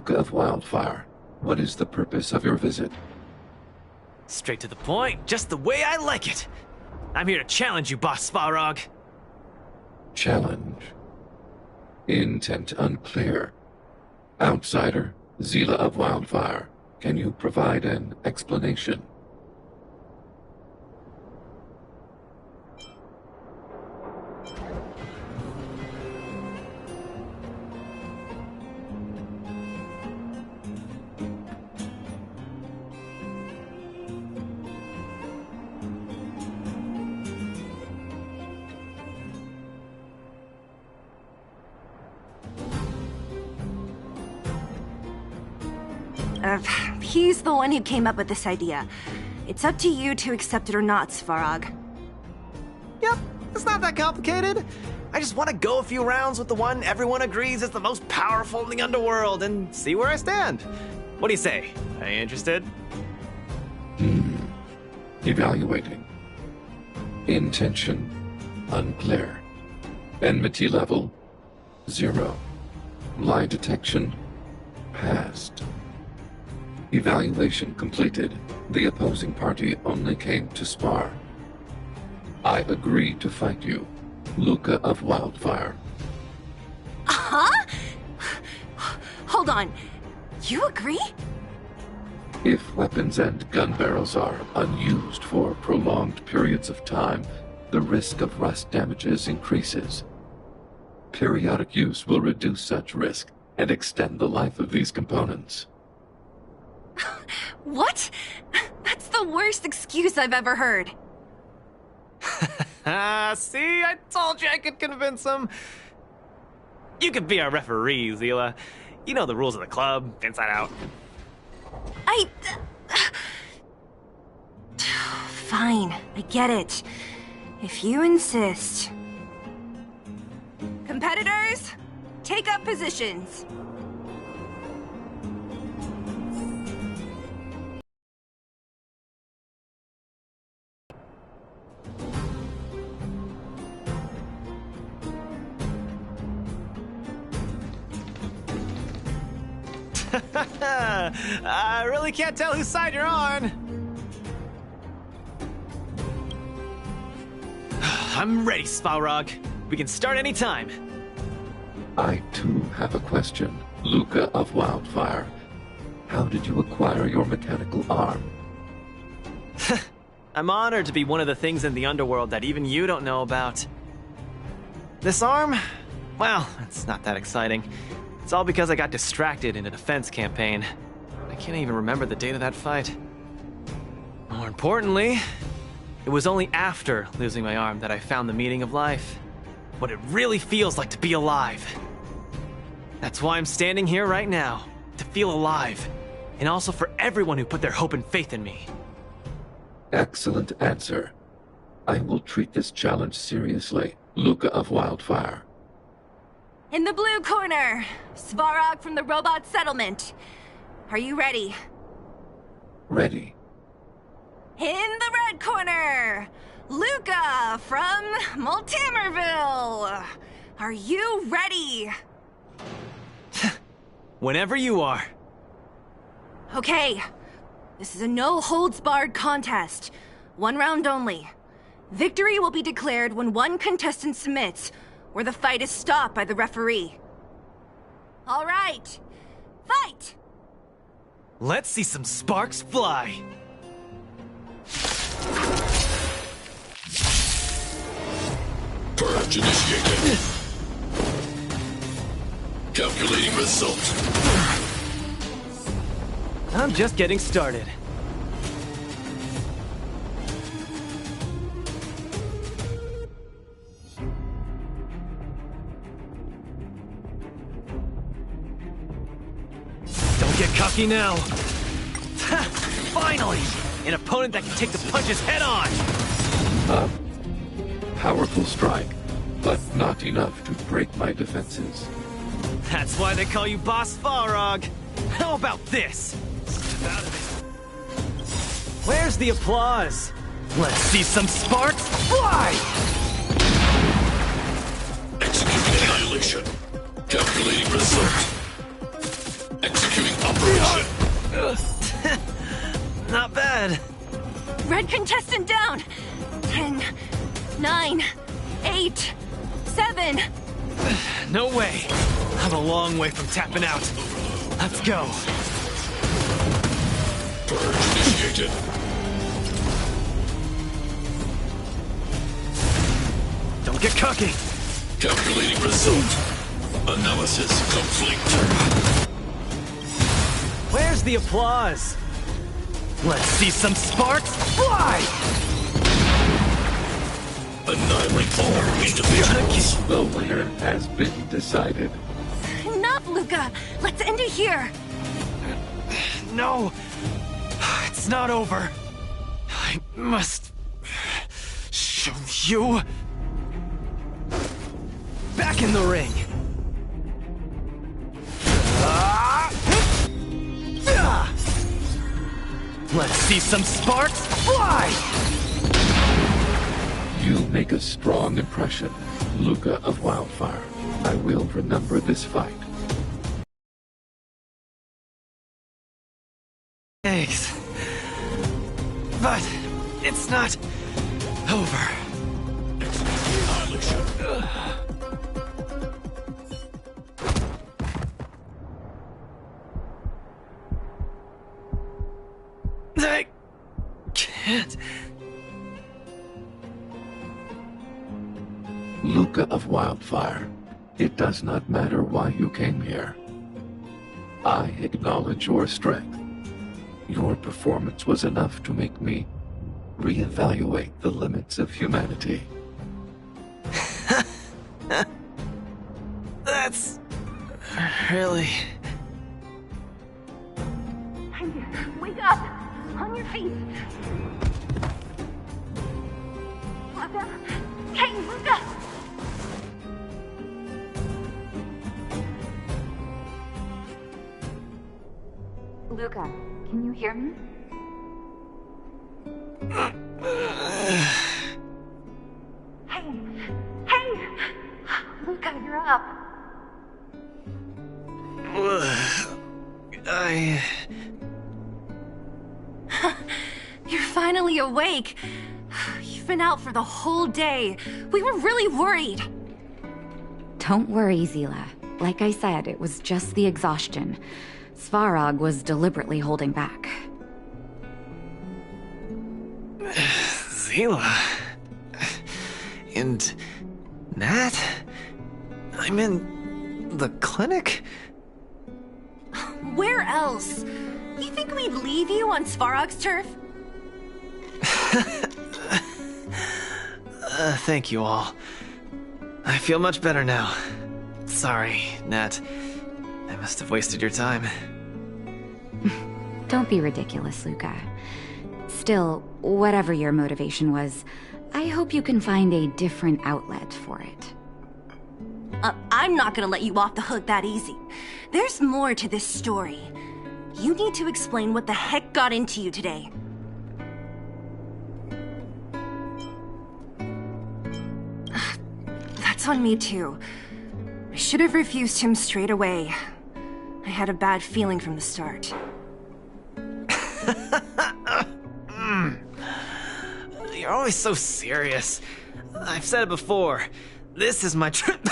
Luca of Wildfire, what is the purpose of your visit? Straight to the point, just the way I like it. I'm here to challenge you, Boss Svarog. Challenge. Intent unclear. Outsider, Zila of Wildfire, can you provide an explanation? He's the one who came up with this idea. It's up to you to accept it or not, Svarog. Yep, it's not that complicated. I just want to go a few rounds with the one everyone agrees is the most powerful in the underworld and see where I stand. What do you say? Are you interested? Evaluating. Intention unclear. Enmity level 0. Lie detection passed. Evaluation completed. The opposing party only came to spar. I agree to fight you, Luca of Wildfire. Huh? Hold on. You agree? If weapons and gun barrels are unused for prolonged periods of time, the risk of rust damages increases. Periodic use will reduce such risk and extend the life of these components. What? That's the worst excuse I've ever heard. See, I told you I could convince him. You could be our referee, Zila. You know the rules of the club, inside out. Fine, I get it. If you insist. Competitors, take up positions. I really can't tell whose side you're on. I'm ready, Svarog. We can start anytime. I too have a question, Luca of Wildfire. How did you acquire your mechanical arm? I'm honored to be one of the things in the underworld that even you don't know about. This arm? Well, it's not that exciting. It's all because I got distracted in a defense campaign. I can't even remember the date of that fight. More importantly, it was only after losing my arm that I found the meaning of life. What it really feels like to be alive. That's why I'm standing here right now, to feel alive. And also for everyone who put their hope and faith in me. Excellent answer. I will treat this challenge seriously, Luca of Wildfire. In the blue corner, Svarog from the robot settlement. Are you ready? Ready. In the red corner, Luca from Multimerville. Are you ready? Whenever you are. Okay. This is a no-holds-barred contest. 1 round only. Victory will be declared when one contestant submits, or the fight is stopped by the referee. All right. Fight! Let's see some sparks fly. Purge initiated. Calculating result. I'm just getting started. Don't get cocky now. Finally! An opponent that can take the punches head on! Powerful strike, but not enough to break my defenses. That's why they call you Boss Svarog. How about this? Step out of it. Where's the applause? Let's see some sparks fly! Executing annihilation. Calculating result. Executing Preparation. Not bad. Red contestant down! 10, 9, 8, 7. No way. I'm a long way from tapping out. Let's go. Purge initiated. Don't get cocky. Calculating result. Analysis complete. Where's the applause? Let's see some sparks fly! Annihilate all individuals. The winner has been decided. Enough, Luca! Let's end it here! No, it's not over. I must show you. Back in the ring. Let's see some sparks fly! You make a strong impression, Luca of Wildfire. I will remember this fight. Thanks. But it's not over. Annihilation. I can't. Luca of Wildfire, it does not matter why you came here. I acknowledge your strength. Your performance was enough to make me reevaluate the limits of humanity. That's really... Wake up! On your feet! Luca? Hey, Luca! Luca, can you hear me? Hey! Hey! Luca, you're up! You're finally awake. You've been out for the whole day. We were really worried. Don't worry, Zila. Like I said, it was just the exhaustion. Svarog was deliberately holding back. Zila... And... Nat? I'm in... the clinic? Where else? You think we'd leave you on Svarog's turf? Thank you all. I feel much better now. Sorry, Nat. I must have wasted your time. Don't be ridiculous, Luca. Still, whatever your motivation was, I hope you can find a different outlet for it. I'm not gonna let you off the hook that easy. There's more to this story. You need to explain what the heck got into you today. That's on me too. I should have refused him straight away. I had a bad feeling from the start. You're always so serious. I've said it before. This is my trip.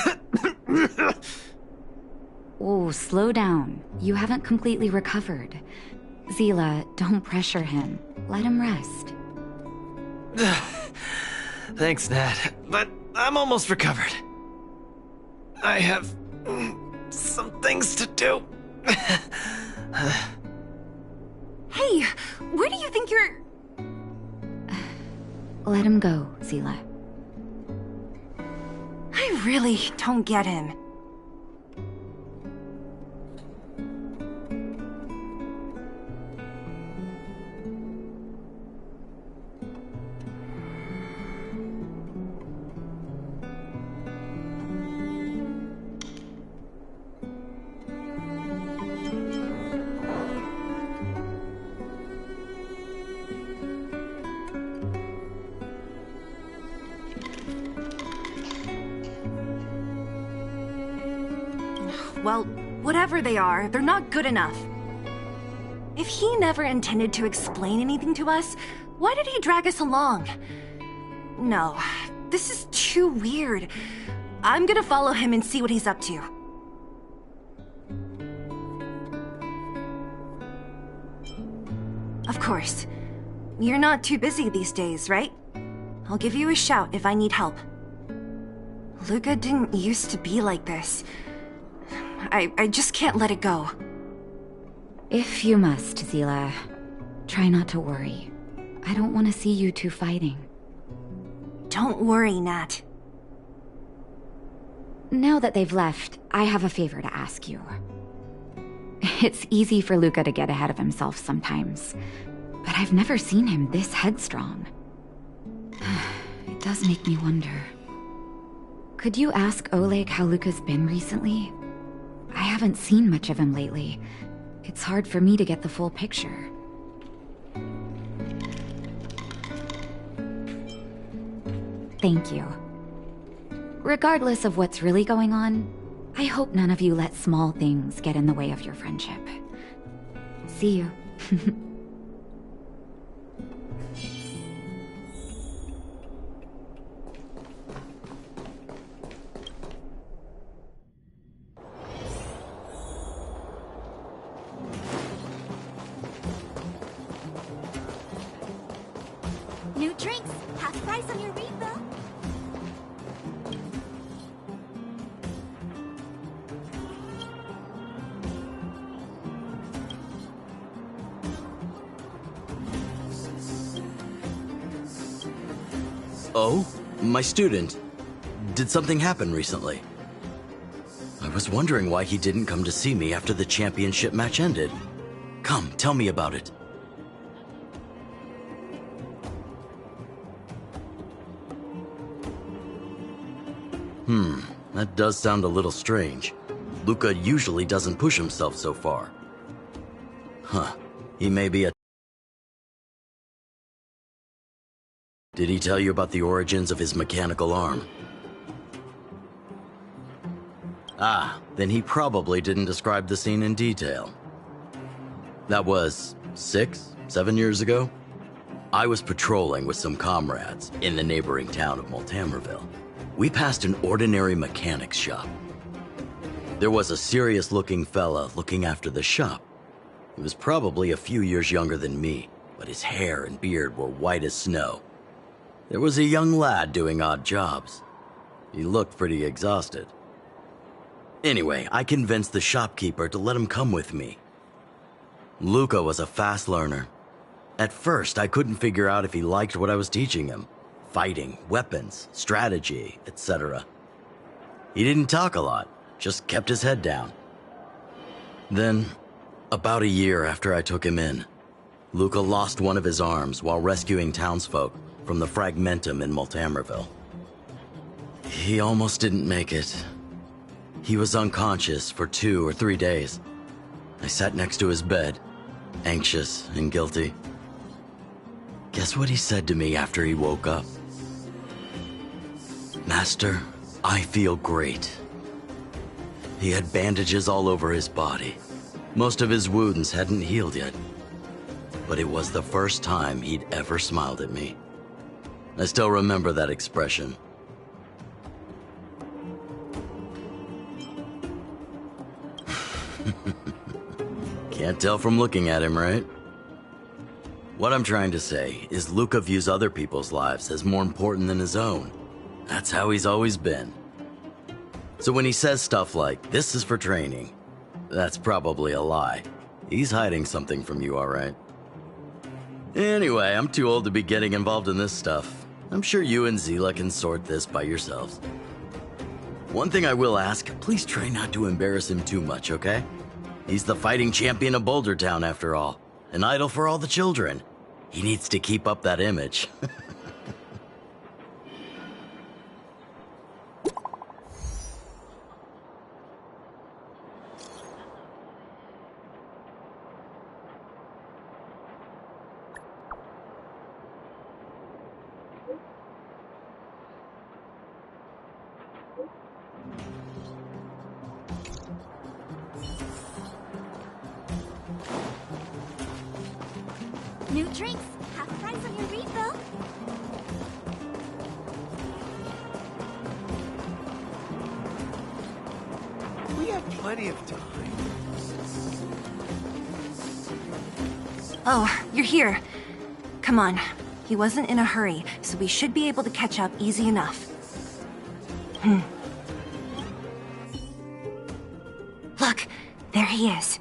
Oh, slow down. You haven't completely recovered. Zila, don't pressure him. Let him rest. Thanks, Nat, but I'm almost recovered. I have some things to do. Hey, where do you think you're... Let him go, Zila. I really don't get him. Well, whatever they are, they're not good enough. If he never intended to explain anything to us, why did he drag us along? No, this is too weird. I'm gonna follow him and see what he's up to. Of course. You're not too busy these days, right? I'll give you a shout if I need help. Luca didn't used to be like this. I just can't let it go. If you must, Zila, try not to worry. I don't want to see you two fighting. Don't worry, Nat. Now that they've left, I have a favor to ask you. It's easy for Luca to get ahead of himself sometimes, but I've never seen him this headstrong. It does make me wonder. Could you ask Oleg how Luca's been recently? I haven't seen much of him lately. It's hard for me to get the full picture. Thank you. Regardless of what's really going on, I hope none of you let small things get in the way of your friendship. See you. New drinks, half price on your refill. Oh? My student. Did something happen recently? I was wondering why he didn't come to see me after the championship match ended. Come, tell me about it. That does sound a little strange. Luca usually doesn't push himself so far. Huh. He may be a... Did he tell you about the origins of his mechanical arm? Ah, then he probably didn't describe the scene in detail. That was 7 years ago? I was patrolling with some comrades in the neighboring town of Multamerville. We passed an ordinary mechanic's shop. There was a serious-looking fella looking after the shop. He was probably a few years younger than me, but his hair and beard were white as snow. There was a young lad doing odd jobs. He looked pretty exhausted. Anyway, I convinced the shopkeeper to let him come with me. Luca was a fast learner. At first, I couldn't figure out if he liked what I was teaching him. Fighting, weapons, strategy, etc. He didn't talk a lot, just kept his head down. Then, about a year after I took him in, Luca lost one of his arms while rescuing townsfolk from the Fragmentum in Multamerville. He almost didn't make it. He was unconscious for 2 or 3 days. I sat next to his bed, anxious and guilty. Guess what he said to me after he woke up? Master, I feel great. He had bandages all over his body. Most of his wounds hadn't healed yet. But it was the first time he'd ever smiled at me. I still remember that expression. Can't tell from looking at him, right? What I'm trying to say is Luca views other people's lives as more important than his own. That's how he's always been. So when he says stuff like, "This is for training," that's probably a lie. He's hiding something from you, all right? Anyway, I'm too old to be getting involved in this stuff. I'm sure you and Zila can sort this by yourselves. One thing I will ask, please try not to embarrass him too much, okay? He's the fighting champion of Boulder Town, after all. An idol for all the children. He needs to keep up that image. New drinks, half price on your refill. We have plenty of time. Oh, you're here. Come on. He wasn't in a hurry, so we should be able to catch up easy enough. Look, there he is.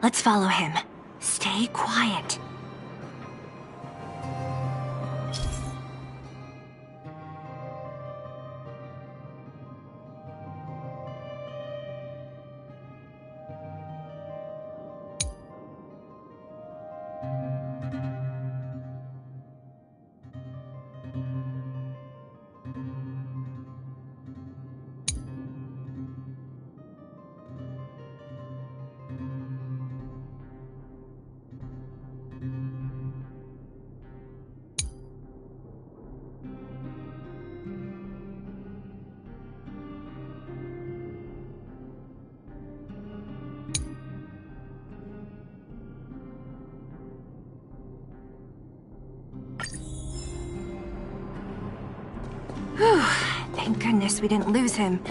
Let's follow him. Stay quiet. Whew, thank goodness we didn't lose him.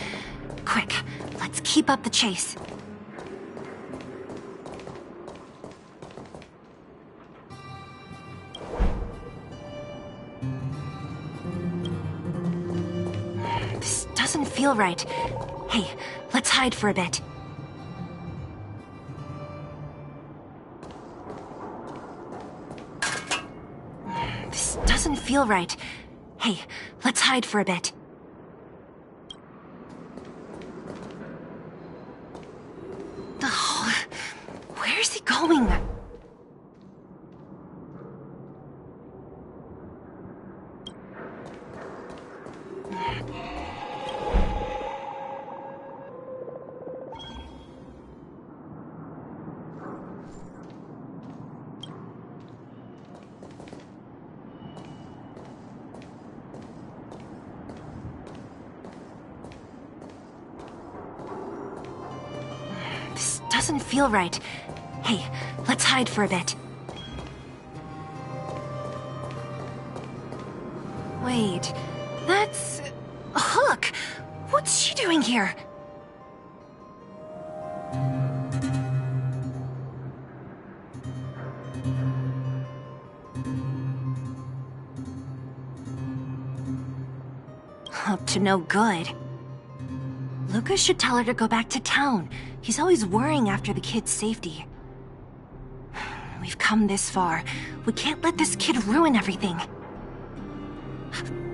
Quick, let's keep up the chase. This doesn't feel right. Hey, let's hide for a bit. This doesn't feel right. Hey, let's hide for a bit. Oh, where's he going? This doesn't feel right. Hey, let's hide for a bit. Wait, that's... Hook! What's she doing here? Up to no good. Lucas should tell her to go back to town. He's always worrying after the kid's safety. We've come this far. We can't let this kid ruin everything.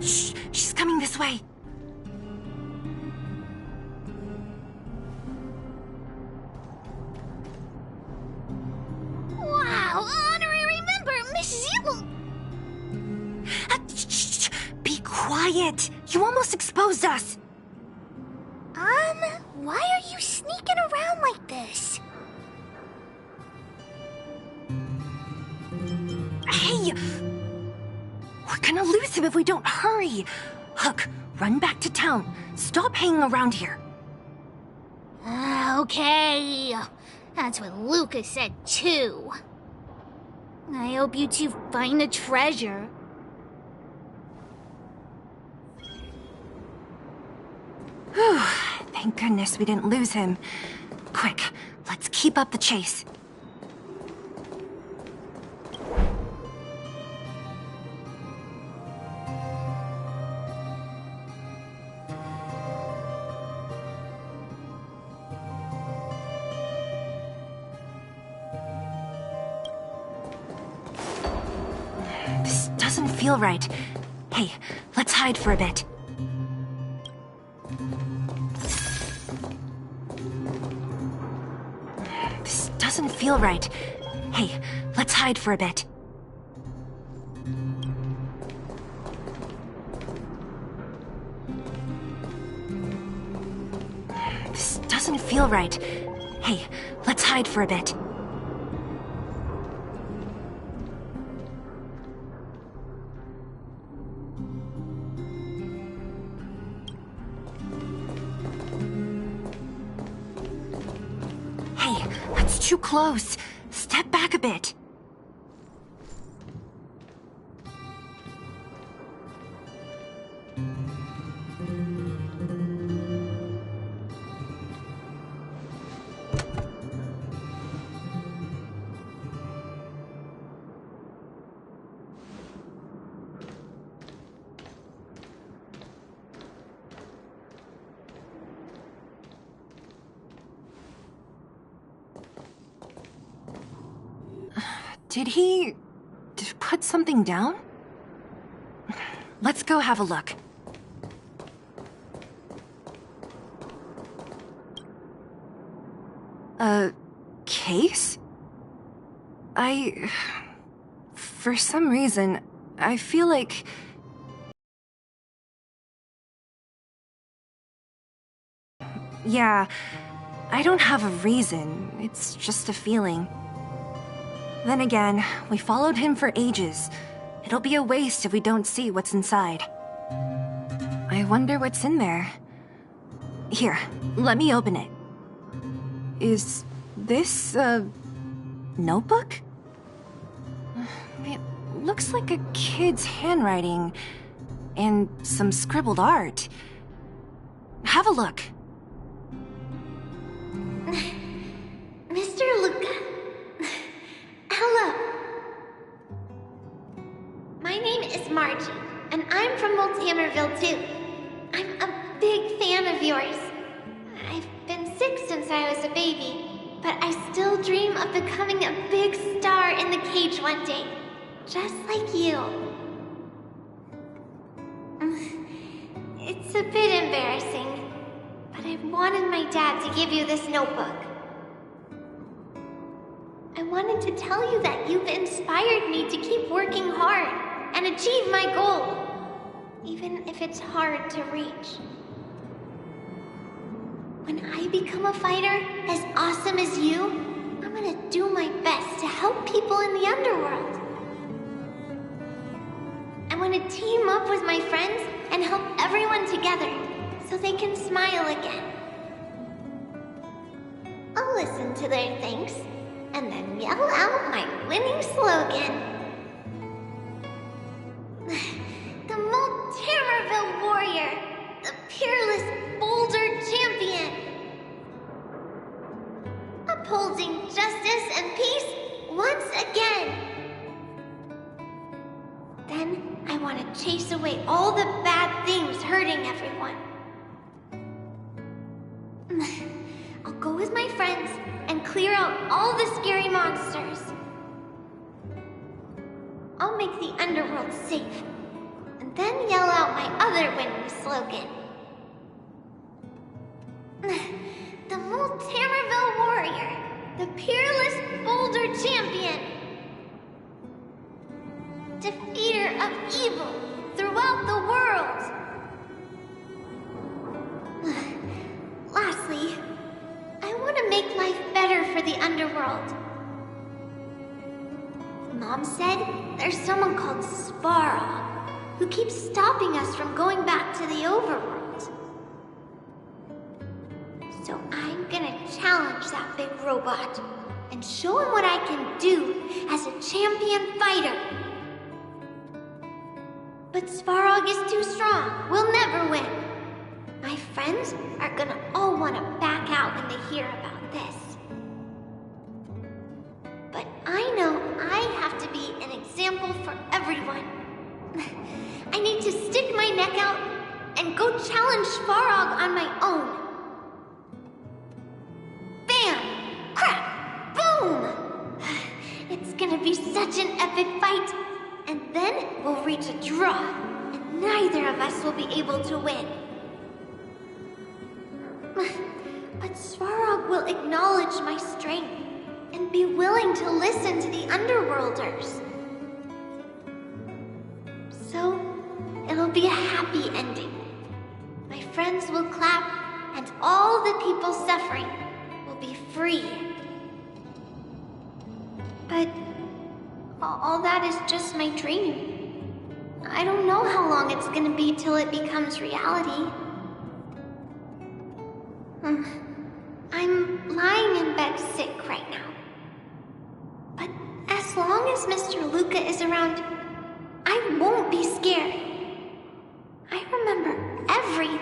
Shh, she's coming this way. Wow, honorary member, Miss Zero. Shh, be quiet. You almost exposed us. Why are you sneaking around like this? Hey! We're gonna lose him if we don't hurry. Hook, run back to town. Stop hanging around here. Okay. That's what Lucas said too. I hope you two find the treasure. Whew, thank goodness we didn't lose him. Quick, let's keep up the chase. This doesn't feel right. Hey, let's hide for a bit. This doesn't feel right. Hey, let's hide for a bit. This doesn't feel right. Hey, let's hide for a bit. Hey, that's too close. Step back a bit. Did he put something down? Let's go have a look. A case? For some reason, I feel like... Yeah, I don't have a reason. It's just a feeling. Then again, we followed him for ages. It'll be a waste if we don't see what's inside. I wonder what's in there. Here, let me open it. Is this a notebook? It looks like a kid's handwriting and some scribbled art. Have a look. Mr. Luca. Hello. My name is Margie, and I'm from Multimerville too. I'm a big fan of yours. I've been sick since I was a baby, but I still dream of becoming a big star in the cage one day, just like you. It's a bit embarrassing, but I wanted my dad to give you this notebook. I wanted to tell you that you've inspired me to keep working hard and achieve my goal, even if it's hard to reach. When I become a fighter as awesome as you, I'm gonna do my best to help people in the underworld. I want to team up with my friends and help everyone together so they can smile again. I'll listen to their thanks and then yell out my winning slogan. The Multimerville Warrior, the peerless Boulder Champion. Upholding justice and peace once again. Then I want to chase away all the bad things hurting everyone. I'll go with my friends and clear out all the scary monsters. I'll make the underworld safe, and then yell out my other winning slogan. The Multimerville Warrior, the peerless Boulder Champion. Defeater of evil throughout the world. Lastly, I want to make life better for the underworld. Mom said there's someone called Svarog who keeps stopping us from going back to the overworld. So I'm gonna challenge that big robot and show him what I can do as a champion fighter. But Svarog is too strong. We'll never win. My friends are gonna all want to back out when they hear about this. But I know I have to be an example for everyone. I need to stick my neck out and go challenge Svarog on my own. Bam! Crap! Boom! It's gonna be such an epic fight. And then we'll reach a draw, and neither of us will be able to win. But Svarog will acknowledge my strength and be willing to listen to the Underworlders. So, it'll be a happy ending. My friends will clap, and all the people suffering will be free. But all that is just my dream. I don't know how long it's gonna be till it becomes reality. I'm lying in bed sick right now. But as long as Mr. Luca is around, I won't be scared. I remember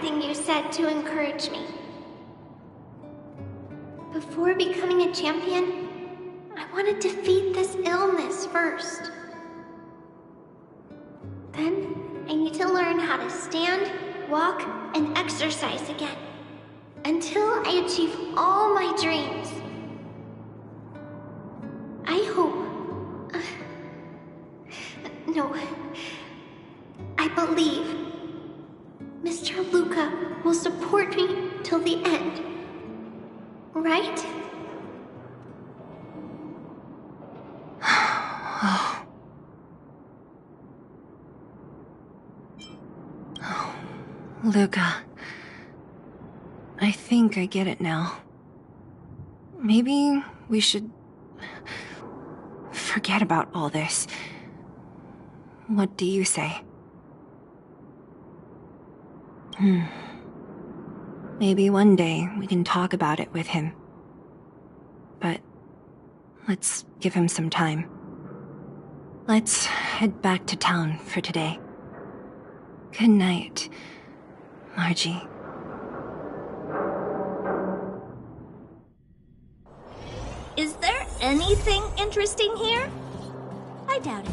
everything you said to encourage me. Before becoming a champion, I want to defeat this illness first. Then, I need to learn how to stand, walk, and exercise again. Until I achieve all my dreams. I hope... no. I believe Mr. Luca will support me till the end. Right? Luca. I think I get it now. Maybe we should forget about all this. What do you say? Maybe one day we can talk about it with him. But let's give him some time. Let's head back to town for today. Good night, Margie. Is there anything interesting here? I doubt it.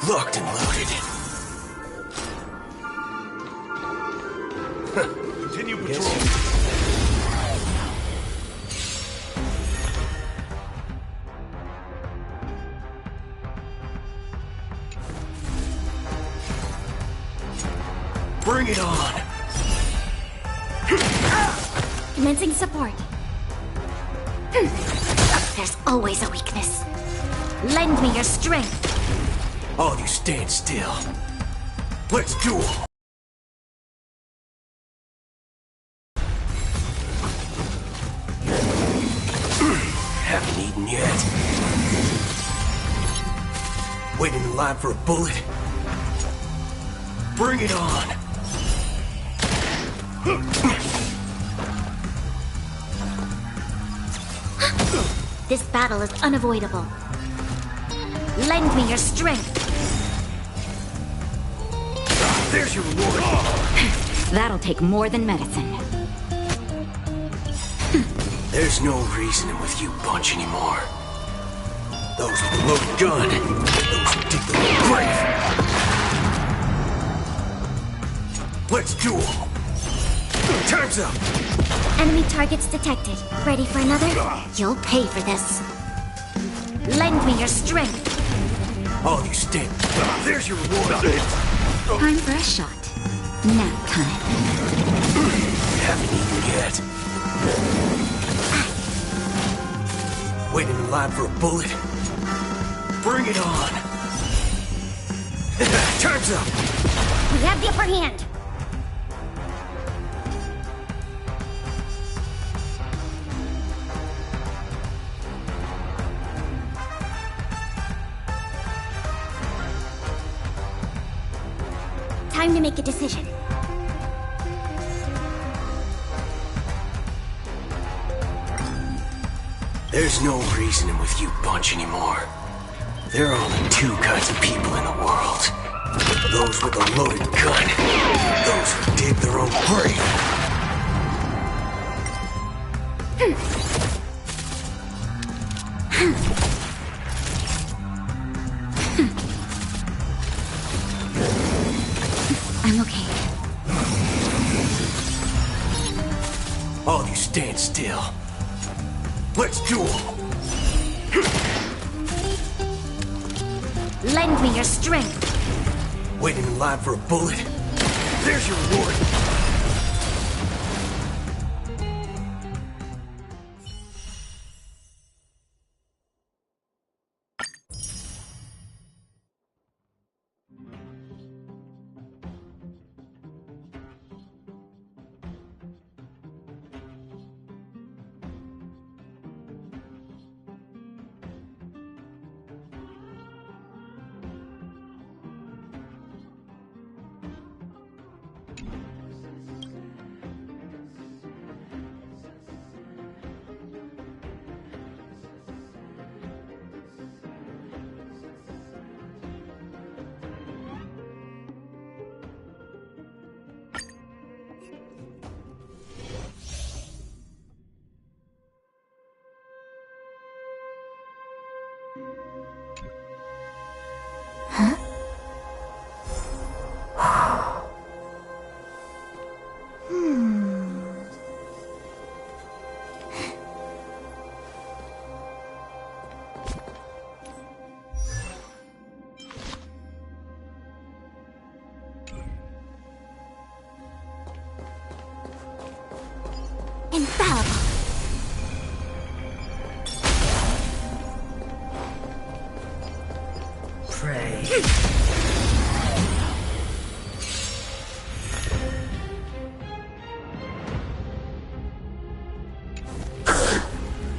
Locked and loaded. Continue patrol. Bring it on! Commencing support. There's always a weakness. Lend me your strength. All of you stand still. Let's duel! Haven't eaten yet. Waiting in line for a bullet? Bring it on! This battle is unavoidable. Lend me your strength. There's your reward! That'll take more than medicine. There's no reasoning with you bunch anymore. Those with the loaded gun, those who dig the grave. Let's duel! Time's up! Enemy targets detected. Ready for another? You'll pay for this. Lend me your strength. All you stand. There's your reward! Time for a shot. Nap time. Haven't eaten yet. Waiting in line for a bullet? Bring it on! Time's up! We have the upper hand. Time to make a decision. There's no reasoning with you bunch anymore. There are only two kinds of people in the world. Those with a loaded gun. Those who dig their own grave. I'm okay. All of you stand still. Let's duel! Lend me your strength. Waiting in line for a bullet? There's your reward! Infallible. Pray.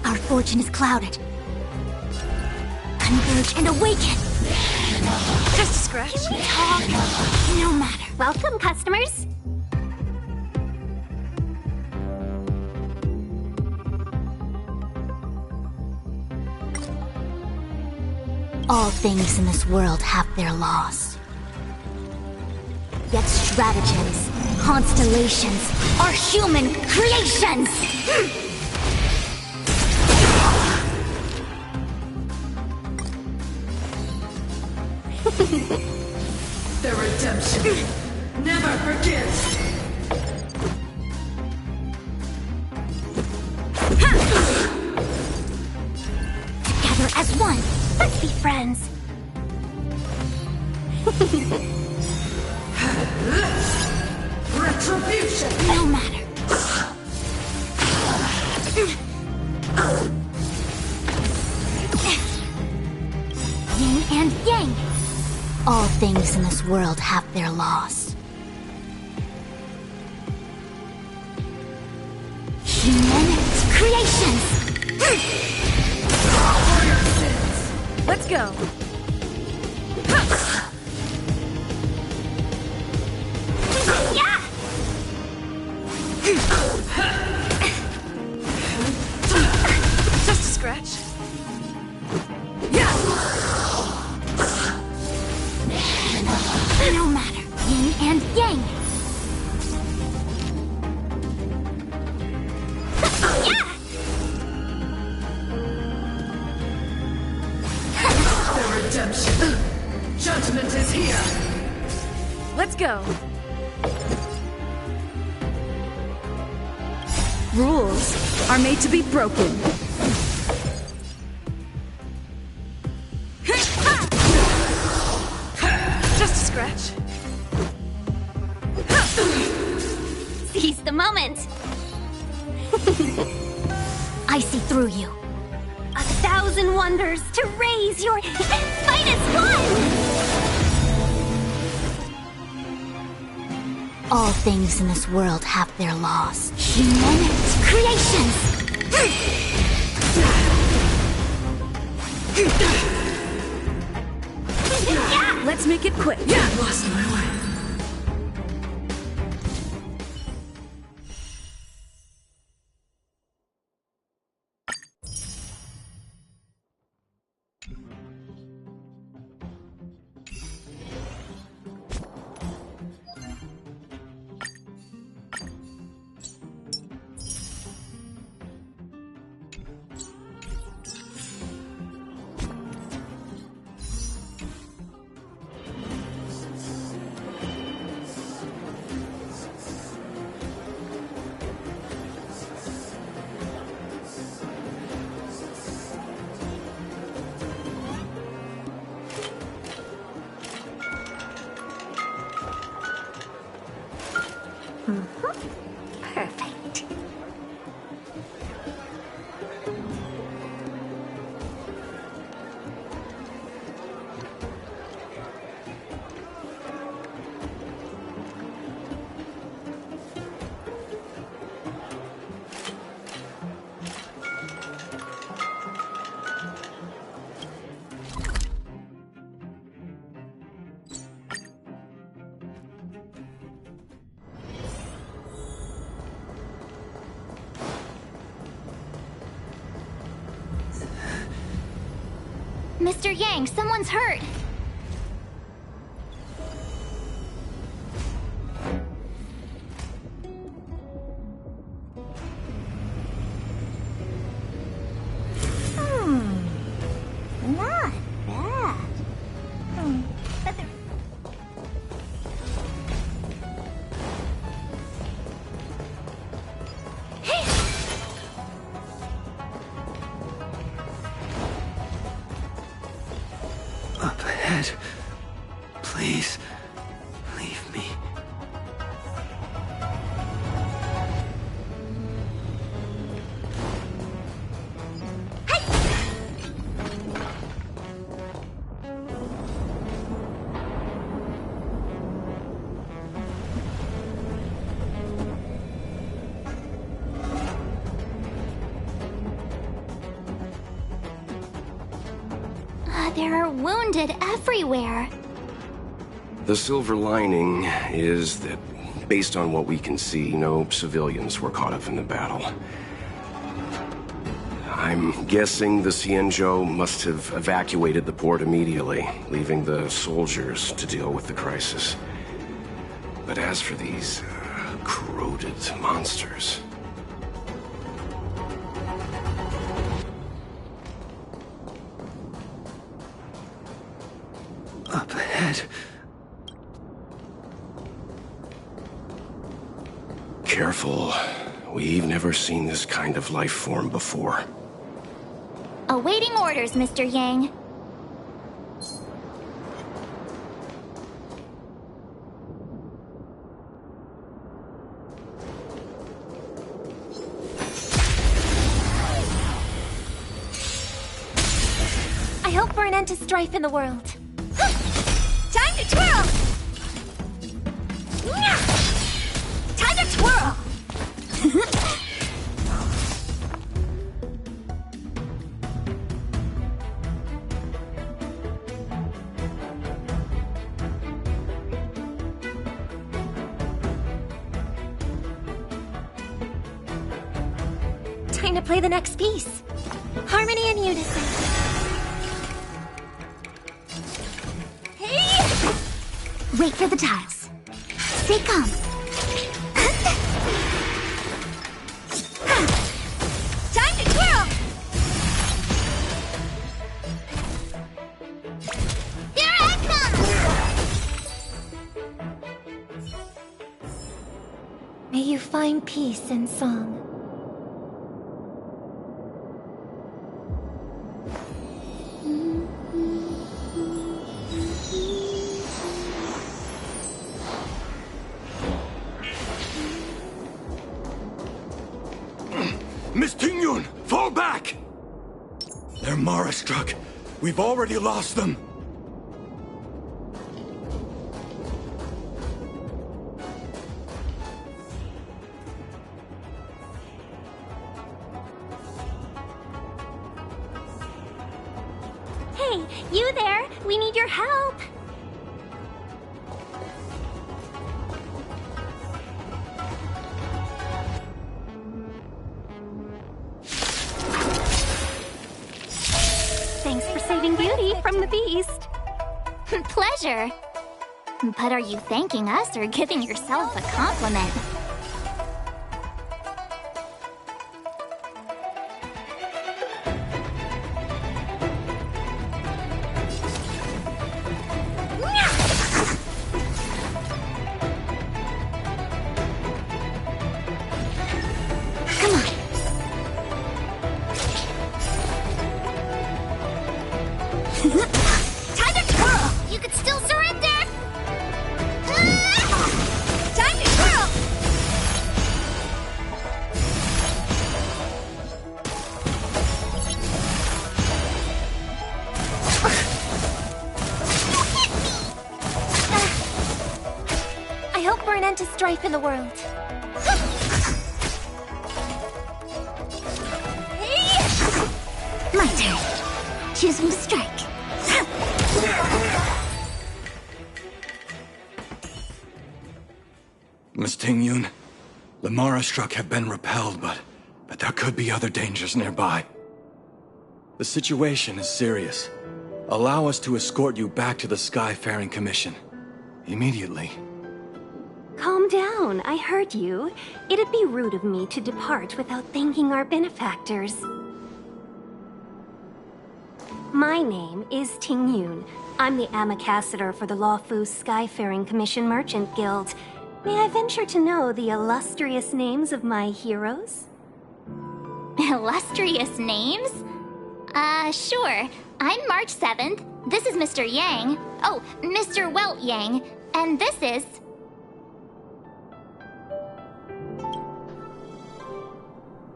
Our fortune is clouded. Converge and awaken. Just a scratch. Can we talk? No matter. Welcome, customers. All things in this world have their laws. Yet stratagems, constellations, are human creations! The redemption never forgets. friends. Retribution! No matter. Yin and yang. All things in this world have their laws. Human creations. Let's go. Yeah! Just a scratch. No matter. Yin and yang. Yeah! The redemption. Judgment is here. Let's go. Rules are made to be broken. Just a scratch. Seize the moment. I see through you. 1,000 wonders to raise your finest one! All things in this world have their laws. Human creations! Let's make it quick. Lost my way. Perfect. Mr. Yang, someone's hurt. Not bad. Up ahead. Please, leave me. There are wounded everywhere. The silver lining is that, based on what we can see, no civilians were caught up in the battle. I'm guessing the Xianzhou must have evacuated the port immediately, leaving the soldiers to deal with the crisis. But as for these corroded monsters... Up ahead. Careful. We've never seen this kind of life form before. Awaiting orders, Mr. Yang. an end to strife in the world. Time to twirl! Time to twirl! Time to play the next piece. Harmony and unison. Hey! Wait for the tiles. Stay calm. Time to twirl! Here I come! May you find peace in song. Miss Tingyun, fall back! They're Mara struck. We've already lost them. Hey, you there! We need your help! Thanks for saving Beauty from the beast. Pleasure. But are you thanking us or giving yourself a compliment? Come on. Time to twirl! You could still surrender! Time to twirl! I hope for an end to strife in the world. My turn. Choose will strike. Miss Tingyun, the Mara struck have been repelled, but there could be other dangers nearby. The situation is serious. Allow us to escort you back to the Skyfaring Commission. Immediately. Calm down, I heard you. It'd be rude of me to depart without thanking our benefactors. My name is Tingyun. I'm the ambassador for the Lawfu Skyfaring Commission Merchant Guild. May I venture to know the illustrious names of my heroes? Illustrious names? Sure. I'm March 7th. This is Mr. Yang. Oh, Mr. Welt Yang. And this is...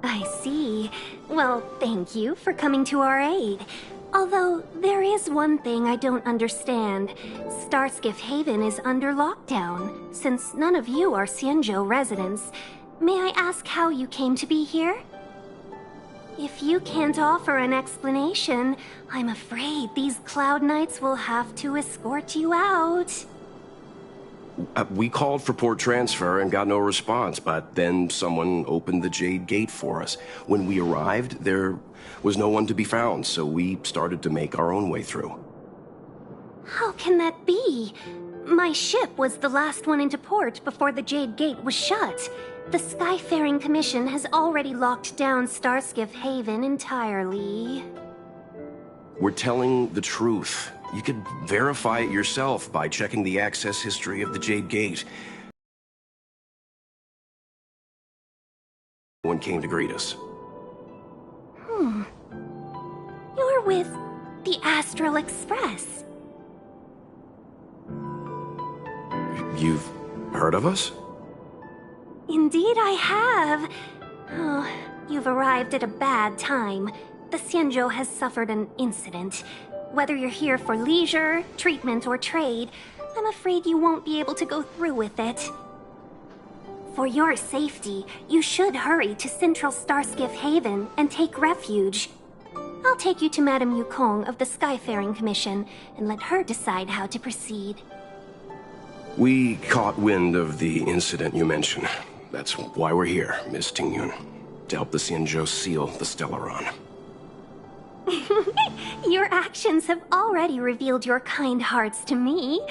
I see. Well, thank you for coming to our aid. Although, there is one thing I don't understand. Starskiff Haven is under lockdown. Since none of you are Xianzhou residents, may I ask how you came to be here? If you can't offer an explanation, I'm afraid these Cloud Knights will have to escort you out. We called for port transfer and got no response, but then someone opened the Jade Gate for us. When we arrived, there was no one to be found, so we started to make our own way through. How can that be? My ship was the last one into port before the Jade Gate was shut. The Skyfaring Commission has already locked down Starskiff Haven entirely. We're telling the truth. You could verify it yourself by checking the access history of the Jade Gate. No one came to greet us. You're with the Astral Express. You've heard of us? Indeed I have. Oh, you've arrived at a bad time. The Xianzhou has suffered an incident. Whether you're here for leisure, treatment, or trade, I'm afraid you won't be able to go through with it. For your safety, you should hurry to Central Starskiff Haven and take refuge. I'll take you to Madame Yukong of the Skyfaring Commission and let her decide how to proceed. We caught wind of the incident you mentioned. That's why we're here, Miss Tingyun. To help the Xianzhou seal the Stellaron. Your actions have already revealed your kind hearts to me.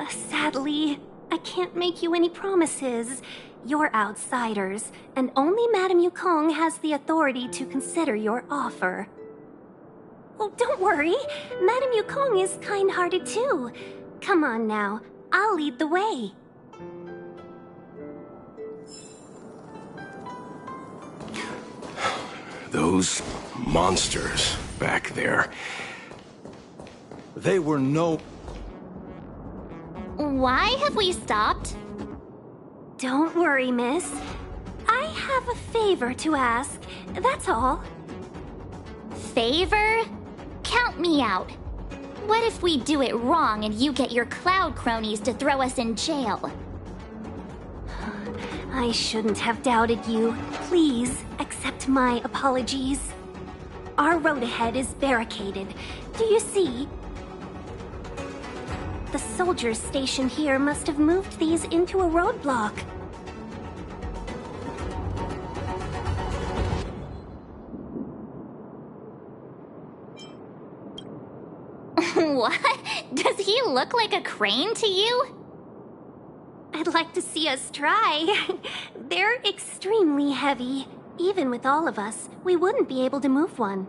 Sadly, I can't make you any promises. You're outsiders, and only Madame Yukong has the authority to consider your offer. Oh, don't worry. Madame Yukong is kind-hearted too. Come on now, I'll lead the way. Those monsters back there. They were no... Why have we stopped? Don't worry, miss. I have a favor to ask, that's all. Favor? Count me out. What if we do it wrong and you get your cloud cronies to throw us in jail? I shouldn't have doubted you. Please, accept my apologies. Our road ahead is barricaded. Do you see? The soldiers stationed here must have moved these into a roadblock. What? Does he look like a crane to you? I'd like to see us try. They're extremely heavy. Even with all of us, we wouldn't be able to move one.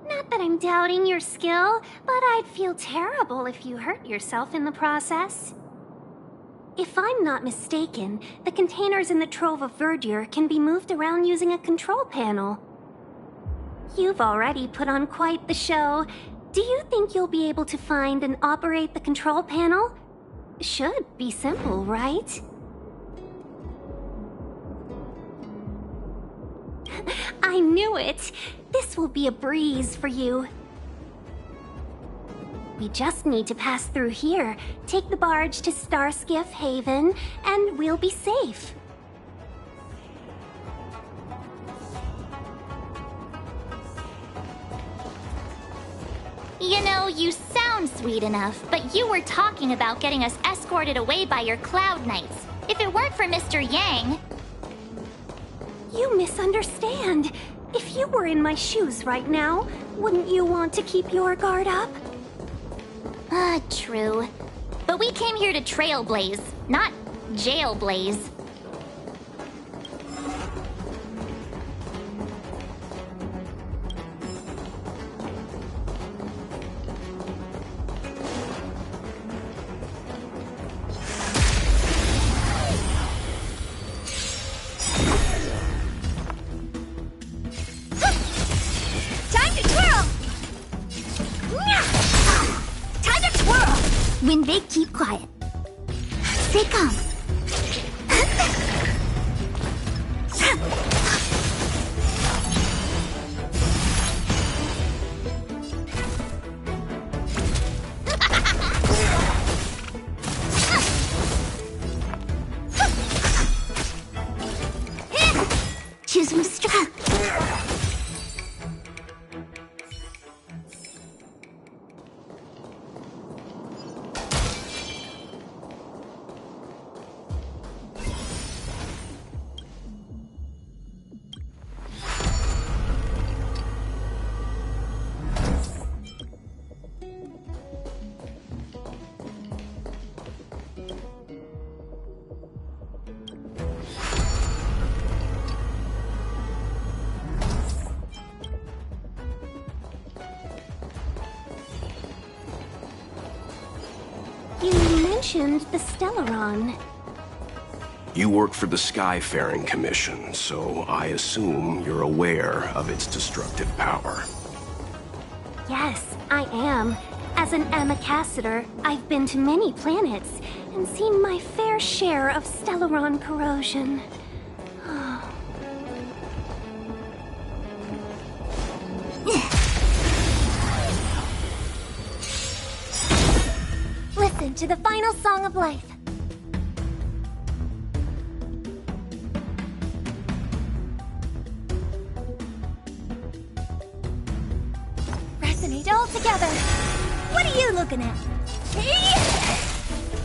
Not that I'm doubting your skill, but I'd feel terrible if you hurt yourself in the process. If I'm not mistaken, the containers in the Trove of Verdure can be moved around using a control panel. You've already put on quite the show. Do you think you'll be able to find and operate the control panel? Should be simple, right? I knew it! This will be a breeze for you. We just need to pass through here, take the barge to Starskiff Haven, and we'll be safe. You know, you sound sweet enough, but you were talking about getting us escorted away by your Cloud Knights. If it weren't for Mr. Yang... You misunderstand. If you were in my shoes right now, wouldn't you want to keep your guard up? True. But we came here to trailblaze, not jailblaze. When they keep quiet, they come. Choose from strong. mentioned the Stellaron. You work for the Skyfaring Commission, so I assume you're aware of its destructive power. Yes, I am. As an Amicassator, I've been to many planets and seen my fair share of Stellaron corrosion. to the final song of life. Resonate all together. What are you looking at?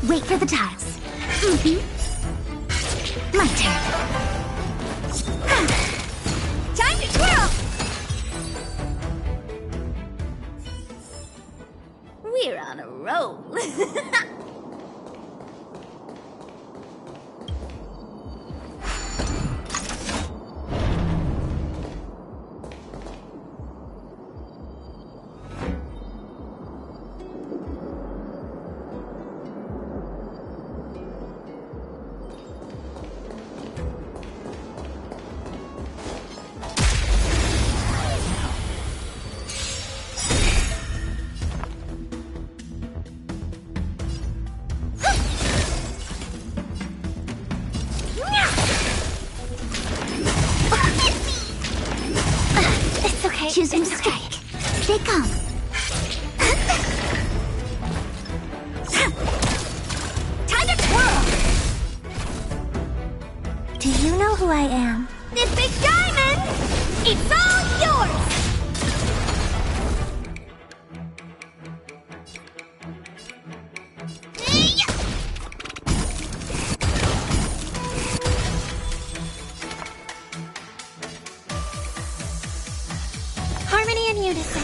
Wait for the tiles. My turn. Time to twirl! We're on a roll. Choosing strike. They come. Time to twirl! Do you know who I am? This big diamond! It's all yours! Harmony and unison.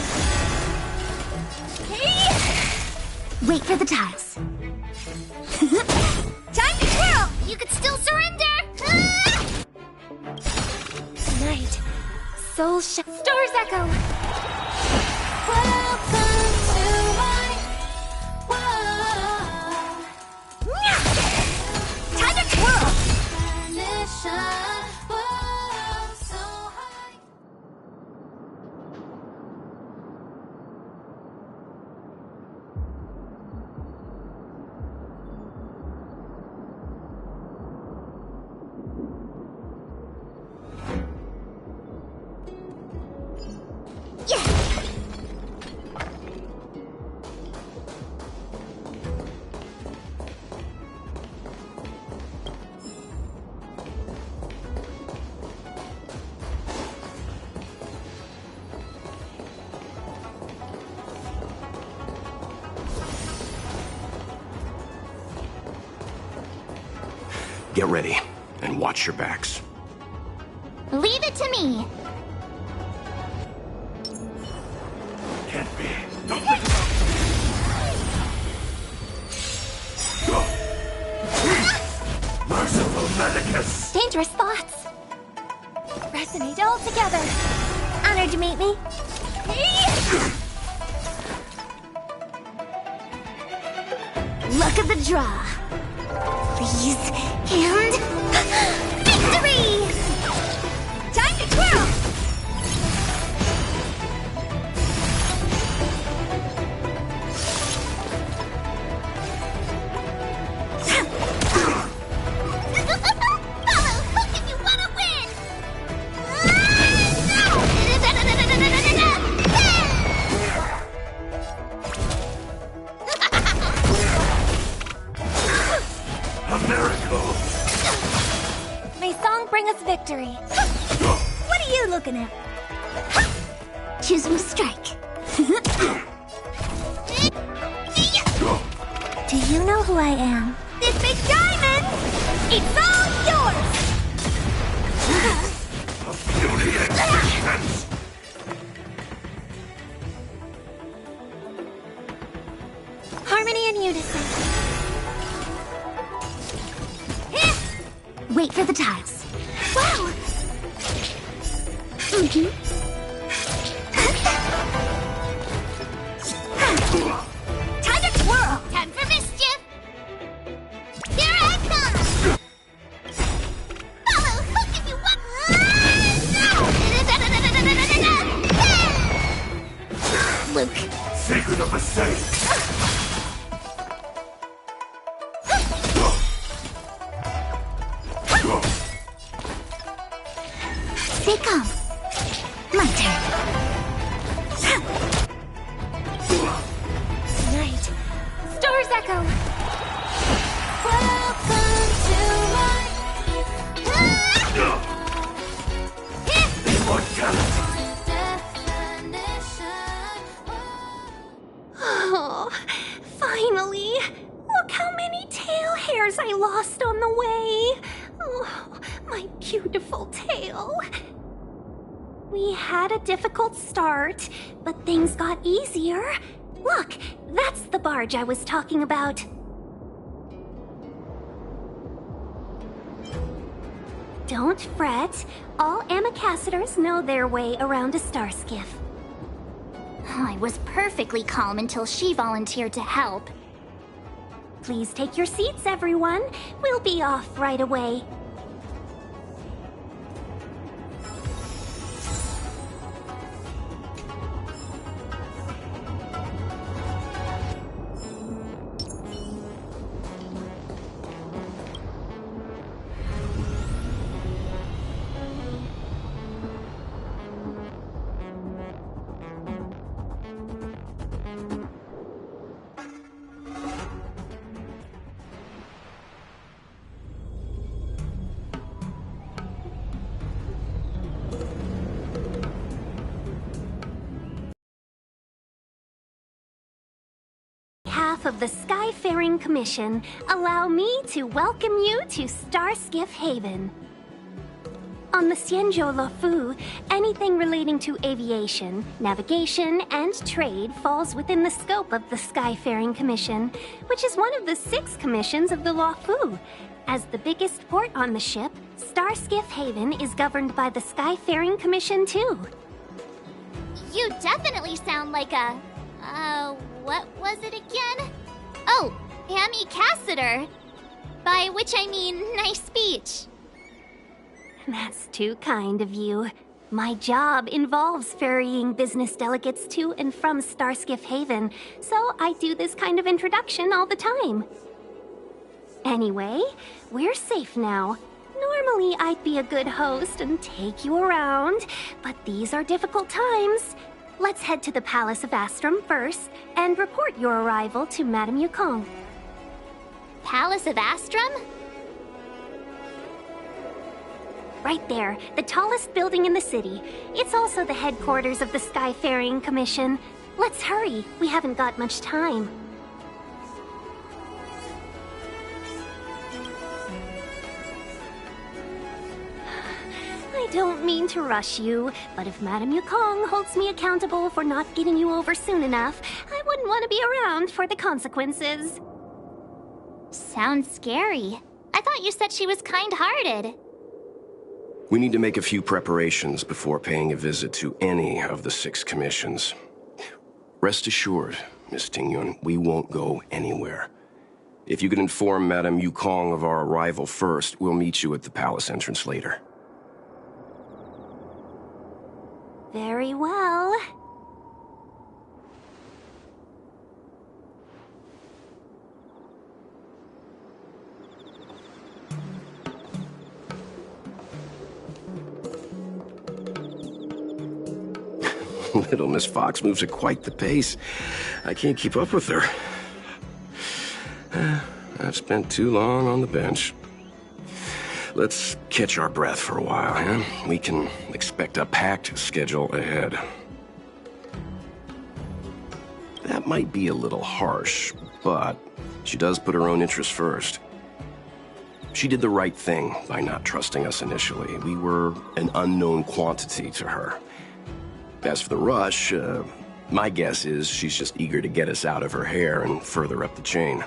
Wait for the tiles. Time to twirl! You could still surrender! Tonight, Soul Stars echo. Welcome to my world. Time to twirl! Get ready, and watch your backs. Leave it to me. Can't be. Don't think about it. Merciful Medicus! Dangerous thoughts. Resonate all together. Honored to meet me. Luck of the draw. Freeze and victory! Time to twirl! Follow hook if you want to win! A miracle! May song bring us victory. What are you looking at? Choosing strike. Do you know who I am? This big diamond! It's all yours! A beauty existence! Harmony and unison. Wait for the tiles. Wow! Time to twirl! Time for mischief! Here I come! Follow hook if you want... Luke. Secret of a saint! They come. My turn. Tonight, stars echo. yours I lost on the way. Oh, my beautiful tail. We had a difficult start, but things got easier. Look, that's the barge I was talking about. Don't fret. All Amicassadors know their way around a star skiff. I was perfectly calm until she volunteered to help. Please take your seats, everyone. We'll be off right away. Of the Skyfaring Commission, allow me to welcome you to Starskiff Haven. On the Xianzhou Luofu, anything relating to aviation, navigation, and trade falls within the scope of the Skyfaring Commission, which is one of the 6 commissions of the Luofu. As the biggest port on the ship, Starskiff Haven is governed by the Skyfaring Commission too. You definitely sound like a... what was it again? Oh, Amicassador. By which I mean nice speech. That's too kind of you. My job involves ferrying business delegates to and from Starskiff Haven, so I do this kind of introduction all the time. Anyway, we're safe now. Normally I'd be a good host and take you around, but these are difficult times. Let's head to the Palace of Astrum first, and report your arrival to Madame Yukong. Palace of Astrum? Right there, the tallest building in the city. It's also the headquarters of the Skyfaring Commission. Let's hurry, we haven't got much time. I don't mean to rush you, but if Madame Yukong holds me accountable for not getting you over soon enough, I wouldn't want to be around for the consequences. Sounds scary. I thought you said she was kind-hearted. We need to make a few preparations before paying a visit to any of the 6 commissions. Rest assured, Miss Tingyun, we won't go anywhere. If you could inform Madame Yukong of our arrival first, we'll meet you at the palace entrance later. Very well. Little Miss Fox moves at quite the pace. I can't keep up with her. I've spent too long on the bench. Let's catch our breath for a while, huh? We can expect a packed schedule ahead. That might be a little harsh, but she does put her own interests first. She did the right thing by not trusting us initially. We were an unknown quantity to her. As for the rush, my guess is she's just eager to get us out of her hair and further up the chain.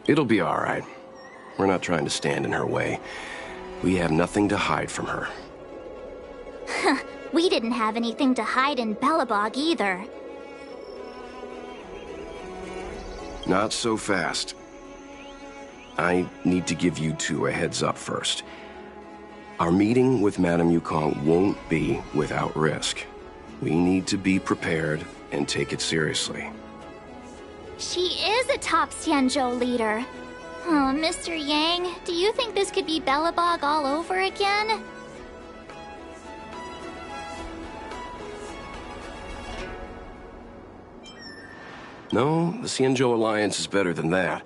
It'll be all right. We're not trying to stand in her way. We have nothing to hide from her. We didn't have anything to hide in Belobog either. Not so fast. I need to give you 2 a heads up first. Our meeting with Madame Yukong won't be without risk. We need to be prepared and take it seriously. She is a top Xianzhou leader. Oh, Mr. Yang, do you think this could be Belobog all over again? No, the Xianzhou Alliance is better than that.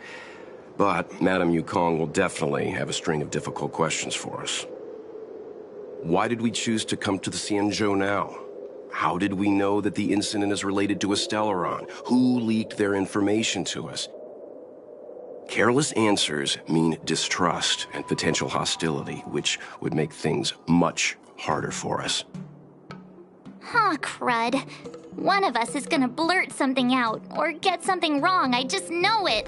But Madame Yukong will definitely have a string of difficult questions for us. Why did we choose to come to the Xianzhou now? How did we know that the incident is related to a Stellaron? Who leaked their information to us? Careless answers mean distrust and potential hostility, which would make things much harder for us. Huh, crud. One of us is gonna blurt something out, or get something wrong, I just know it.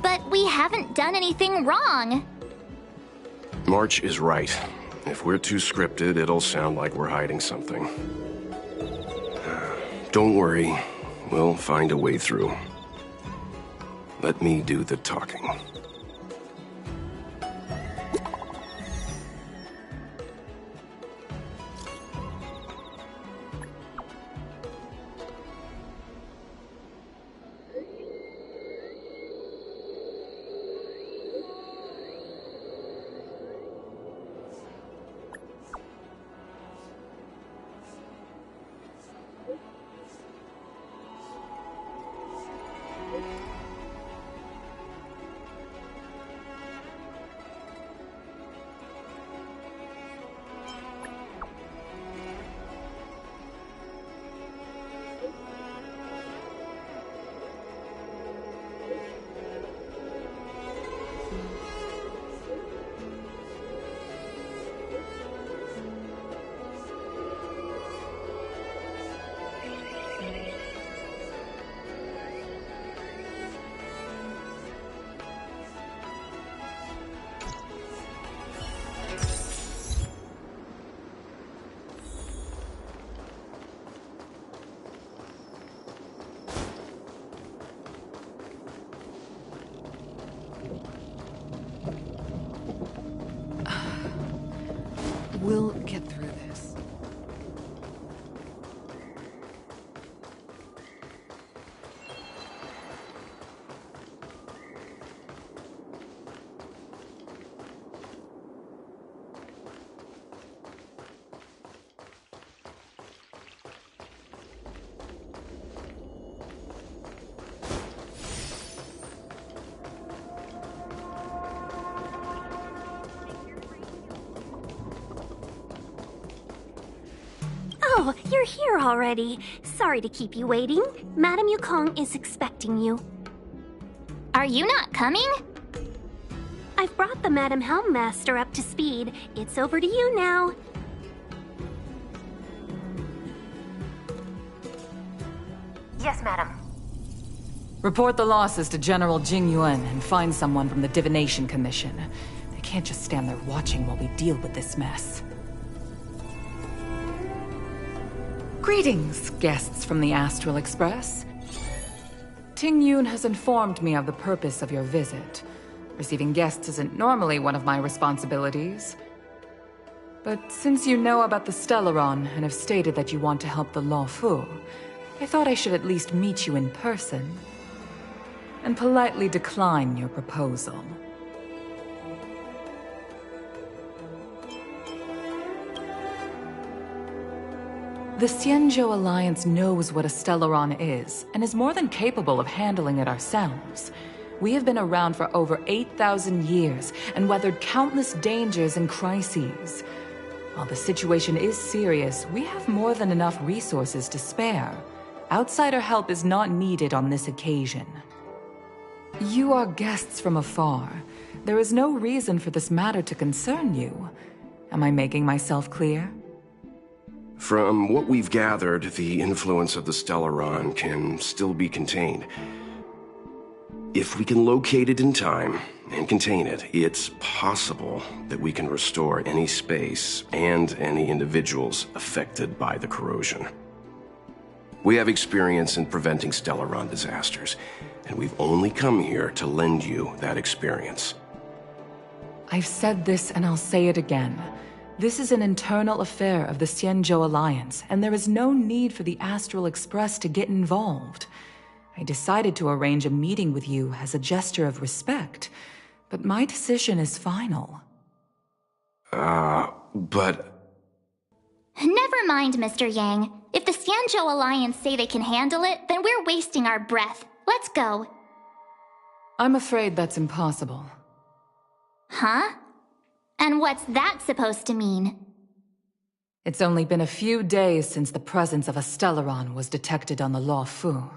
But we haven't done anything wrong. March is right. If we're too scripted, it'll sound like we're hiding something. Don't worry, we'll find a way through. Let me do the talking. We'll get through this. Oh, you're here already. Sorry to keep you waiting. Madame Yukong is expecting you. Are you not coming? I've brought the Madame Helmmaster up to speed. It's over to you now. Yes, madam. Report the losses to General Jing Yuan and find someone from the Divination Commission. They can't just stand there watching while we deal with this mess. Greetings, guests from the Astral Express. Ting Yun has informed me of the purpose of your visit. Receiving guests isn't normally one of my responsibilities. But since you know about the Stellaron and have stated that you want to help the Luofu, I thought I should at least meet you in person and politely decline your proposal. The Xianzhou Alliance knows what a Stellaron is, and is more than capable of handling it ourselves. We have been around for over 8,000 years, and weathered countless dangers and crises. While the situation is serious, we have more than enough resources to spare. Outsider help is not needed on this occasion. You are guests from afar. There is no reason for this matter to concern you. Am I making myself clear? From what we've gathered, the influence of the Stellaron can still be contained. If we can locate it in time and contain it, it's possible that we can restore any space and any individuals affected by the corrosion. We have experience in preventing Stellaron disasters, and we've only come here to lend you that experience. I've said this and I'll say it again. This is an internal affair of the Xianzhou Alliance, and there is no need for the Astral Express to get involved. I decided to arrange a meeting with you as a gesture of respect, but my decision is final. But... Never mind, Mr. Yang. If the Xianzhou Alliance say they can handle it, then we're wasting our breath. Let's go. I'm afraid that's impossible. Huh? And what's that supposed to mean? It's only been a few days since the presence of a Stellaron was detected on the Luofu.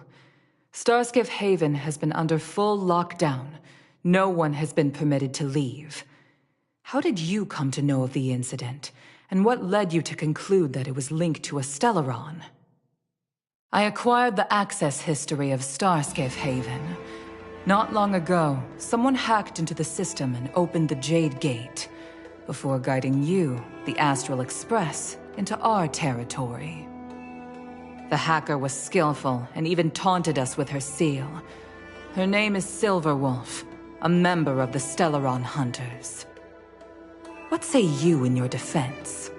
Starskiff Haven has been under full lockdown. No one has been permitted to leave. How did you come to know of the incident? And what led you to conclude that it was linked to a Stellaron? I acquired the access history of Starskiff Haven. Not long ago, someone hacked into the system and opened the Jade Gate, before guiding you, the Astral Express, into our territory. The hacker was skillful and even taunted us with her seal. Her name is Silverwolf, a member of the Stellaron Hunters. What say you in your defense?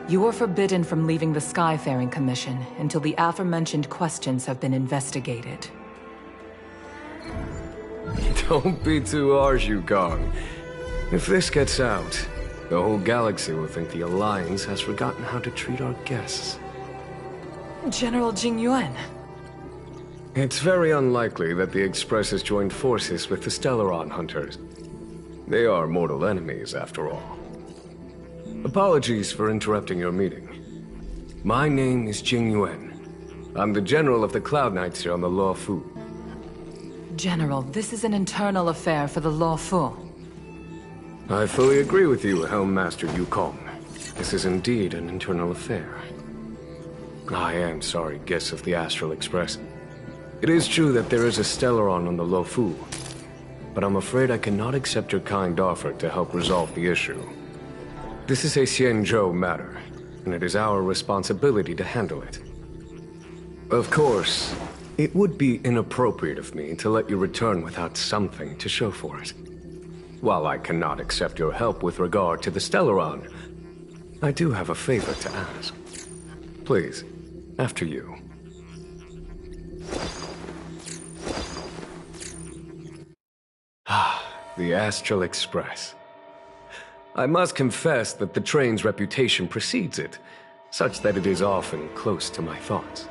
You are forbidden from leaving the Skyfaring Commission until the aforementioned questions have been investigated. Don't be too harsh, Yukong. If this gets out, the whole galaxy will think the Alliance has forgotten how to treat our guests. General Jingyuan. It's very unlikely that the Express has joined forces with the Stellaron Hunters. They are mortal enemies, after all. Apologies for interrupting your meeting. My name is Jingyuan. I'm the General of the Cloud Knights here on the Luofu. General, this is an internal affair for the Luofu. I fully agree with you, Helm Master Yukong. This is indeed an internal affair. I am sorry, guests of the Astral Express. It is true that there is a Stellaron on the Luofu, but I'm afraid I cannot accept your kind offer to help resolve the issue. This is a Xianzhou matter, and it is our responsibility to handle it. Of course, it would be inappropriate of me to let you return without something to show for it. While I cannot accept your help with regard to the Stellaron, I do have a favor to ask. Please, after you. The Astral Express. I must confess that the train's reputation precedes it, such that it is often close to my thoughts.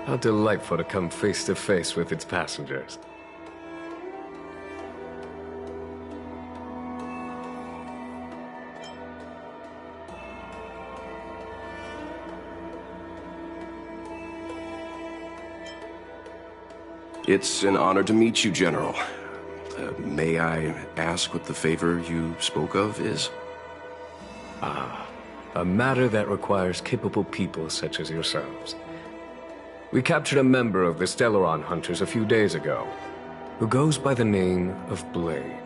How delightful to come face to face with its passengers. It's an honor to meet you, General. May I ask what the favor you spoke of is? A matter that requires capable people such as yourselves. We captured a member of the Stellaron Hunters a few days ago, who goes by the name of Blade.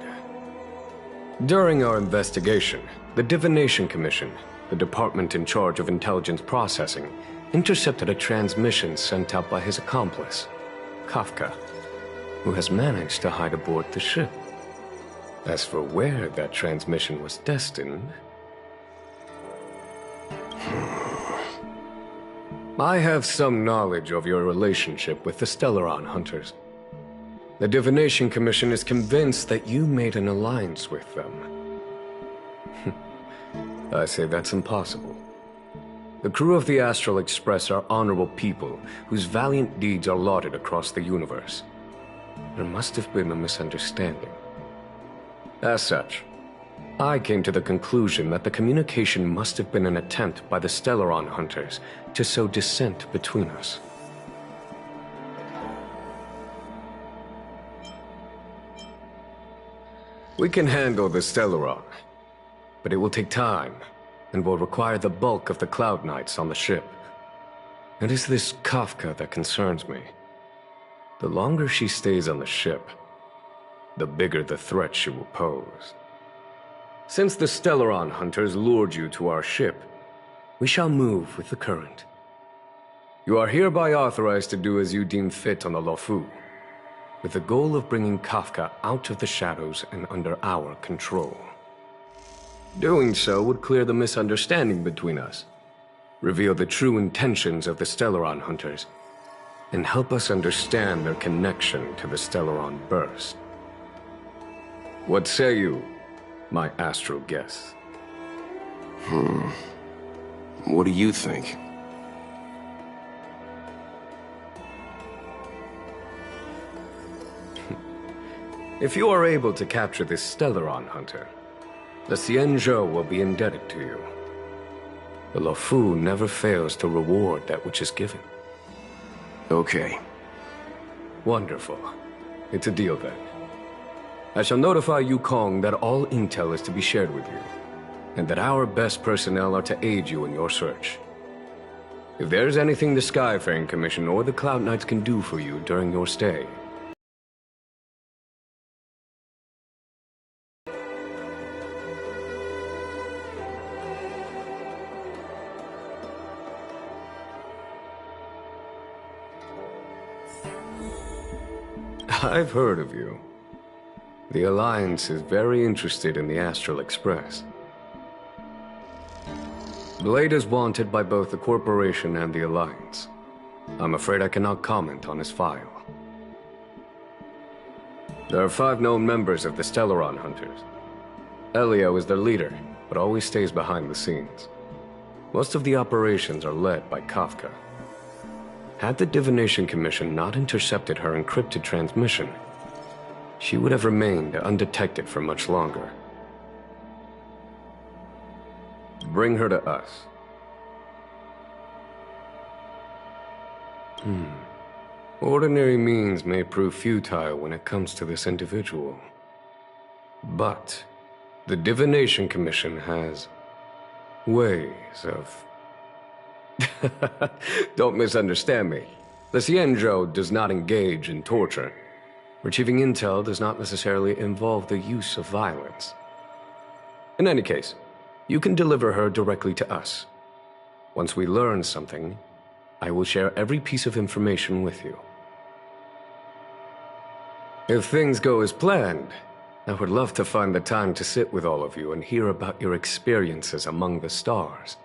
During our investigation, the Divination Commission, the department in charge of intelligence processing, intercepted a transmission sent out by his accomplice, Kafka, who has managed to hide aboard the ship. As for where that transmission was destined... I have some knowledge of your relationship with the Stellaron Hunters. The Divination Commission is convinced that you made an alliance with them. I say that's impossible. The crew of the Astral Express are honorable people whose valiant deeds are lauded across the universe. There must have been a misunderstanding. As such, I came to the conclusion that the communication must have been an attempt by the Stellaron Hunters to sow dissent between us. We can handle the Stellaron, but it will take time and will require the bulk of the Cloud Knights on the ship. It is this Kafka that concerns me. The longer she stays on the ship, the bigger the threat she will pose. Since the Stellaron Hunters lured you to our ship, we shall move with the current. You are hereby authorized to do as you deem fit on the Luofu, with the goal of bringing Kafka out of the shadows and under our control. Doing so would clear the misunderstanding between us, reveal the true intentions of the Stellaron hunters, and help us understand their connection to the Stellaron burst. What say you, my astral guests? What do you think? If you are able to capture this Stellaron hunter, the Xianzhou will be indebted to you. The Luofu never fails to reward that which is given. Okay. Wonderful. It's a deal then. I shall notify Yukong that all intel is to be shared with you, and that our best personnel are to aid you in your search. If there is anything the Skyfaring Commission or the Cloud Knights can do for you during your stay, I've heard of you. The Alliance is very interested in the Astral Express. Blade is wanted by both the Corporation and the Alliance. I'm afraid I cannot comment on his file. There are 5 known members of the Stellaron Hunters. Elio is their leader, but always stays behind the scenes. Most of the operations are led by Kafka. Had the Divination Commission not intercepted her encrypted transmission, she would have remained undetected for much longer. Bring her to us. Ordinary means may prove futile when it comes to this individual. But the Divination Commission has ways of... Don't misunderstand me. The Xianzhou does not engage in torture. Retrieving intel does not necessarily involve the use of violence. In any case, you can deliver her directly to us. Once we learn something, I will share every piece of information with you. If things go as planned, I would love to find the time to sit with all of you and hear about your experiences among the stars.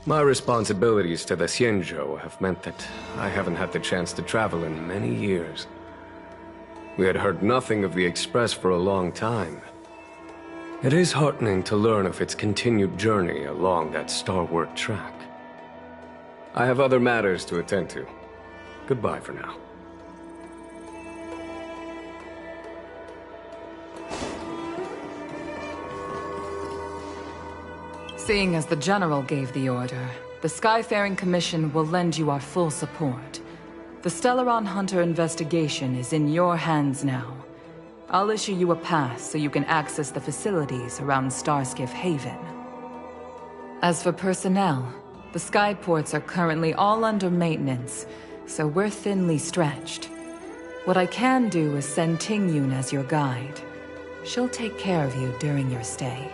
My responsibilities to the Xianzhou have meant that I haven't had the chance to travel in many years. We had heard nothing of the Express for a long time. It is heartening to learn of its continued journey along that starward track. I have other matters to attend to. Goodbye for now. Seeing as the General gave the order, the Skyfaring Commission will lend you our full support. The Stellaron Hunter investigation is in your hands now. I'll issue you a pass so you can access the facilities around Starskiff Haven. As for personnel, the skyports are currently all under maintenance, so we're thinly stretched. What I can do is send Tingyun as your guide. She'll take care of you during your stay.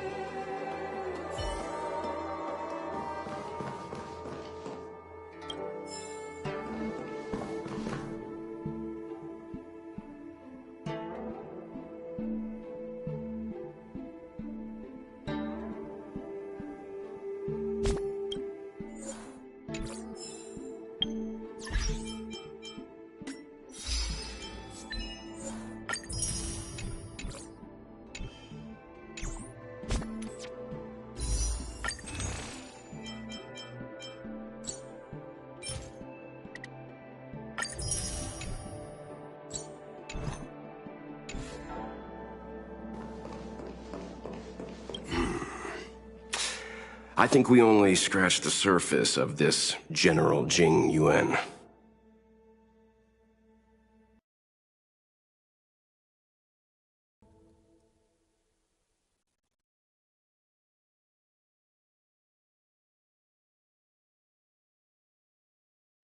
I think we only scratched the surface of this General Jing Yuan.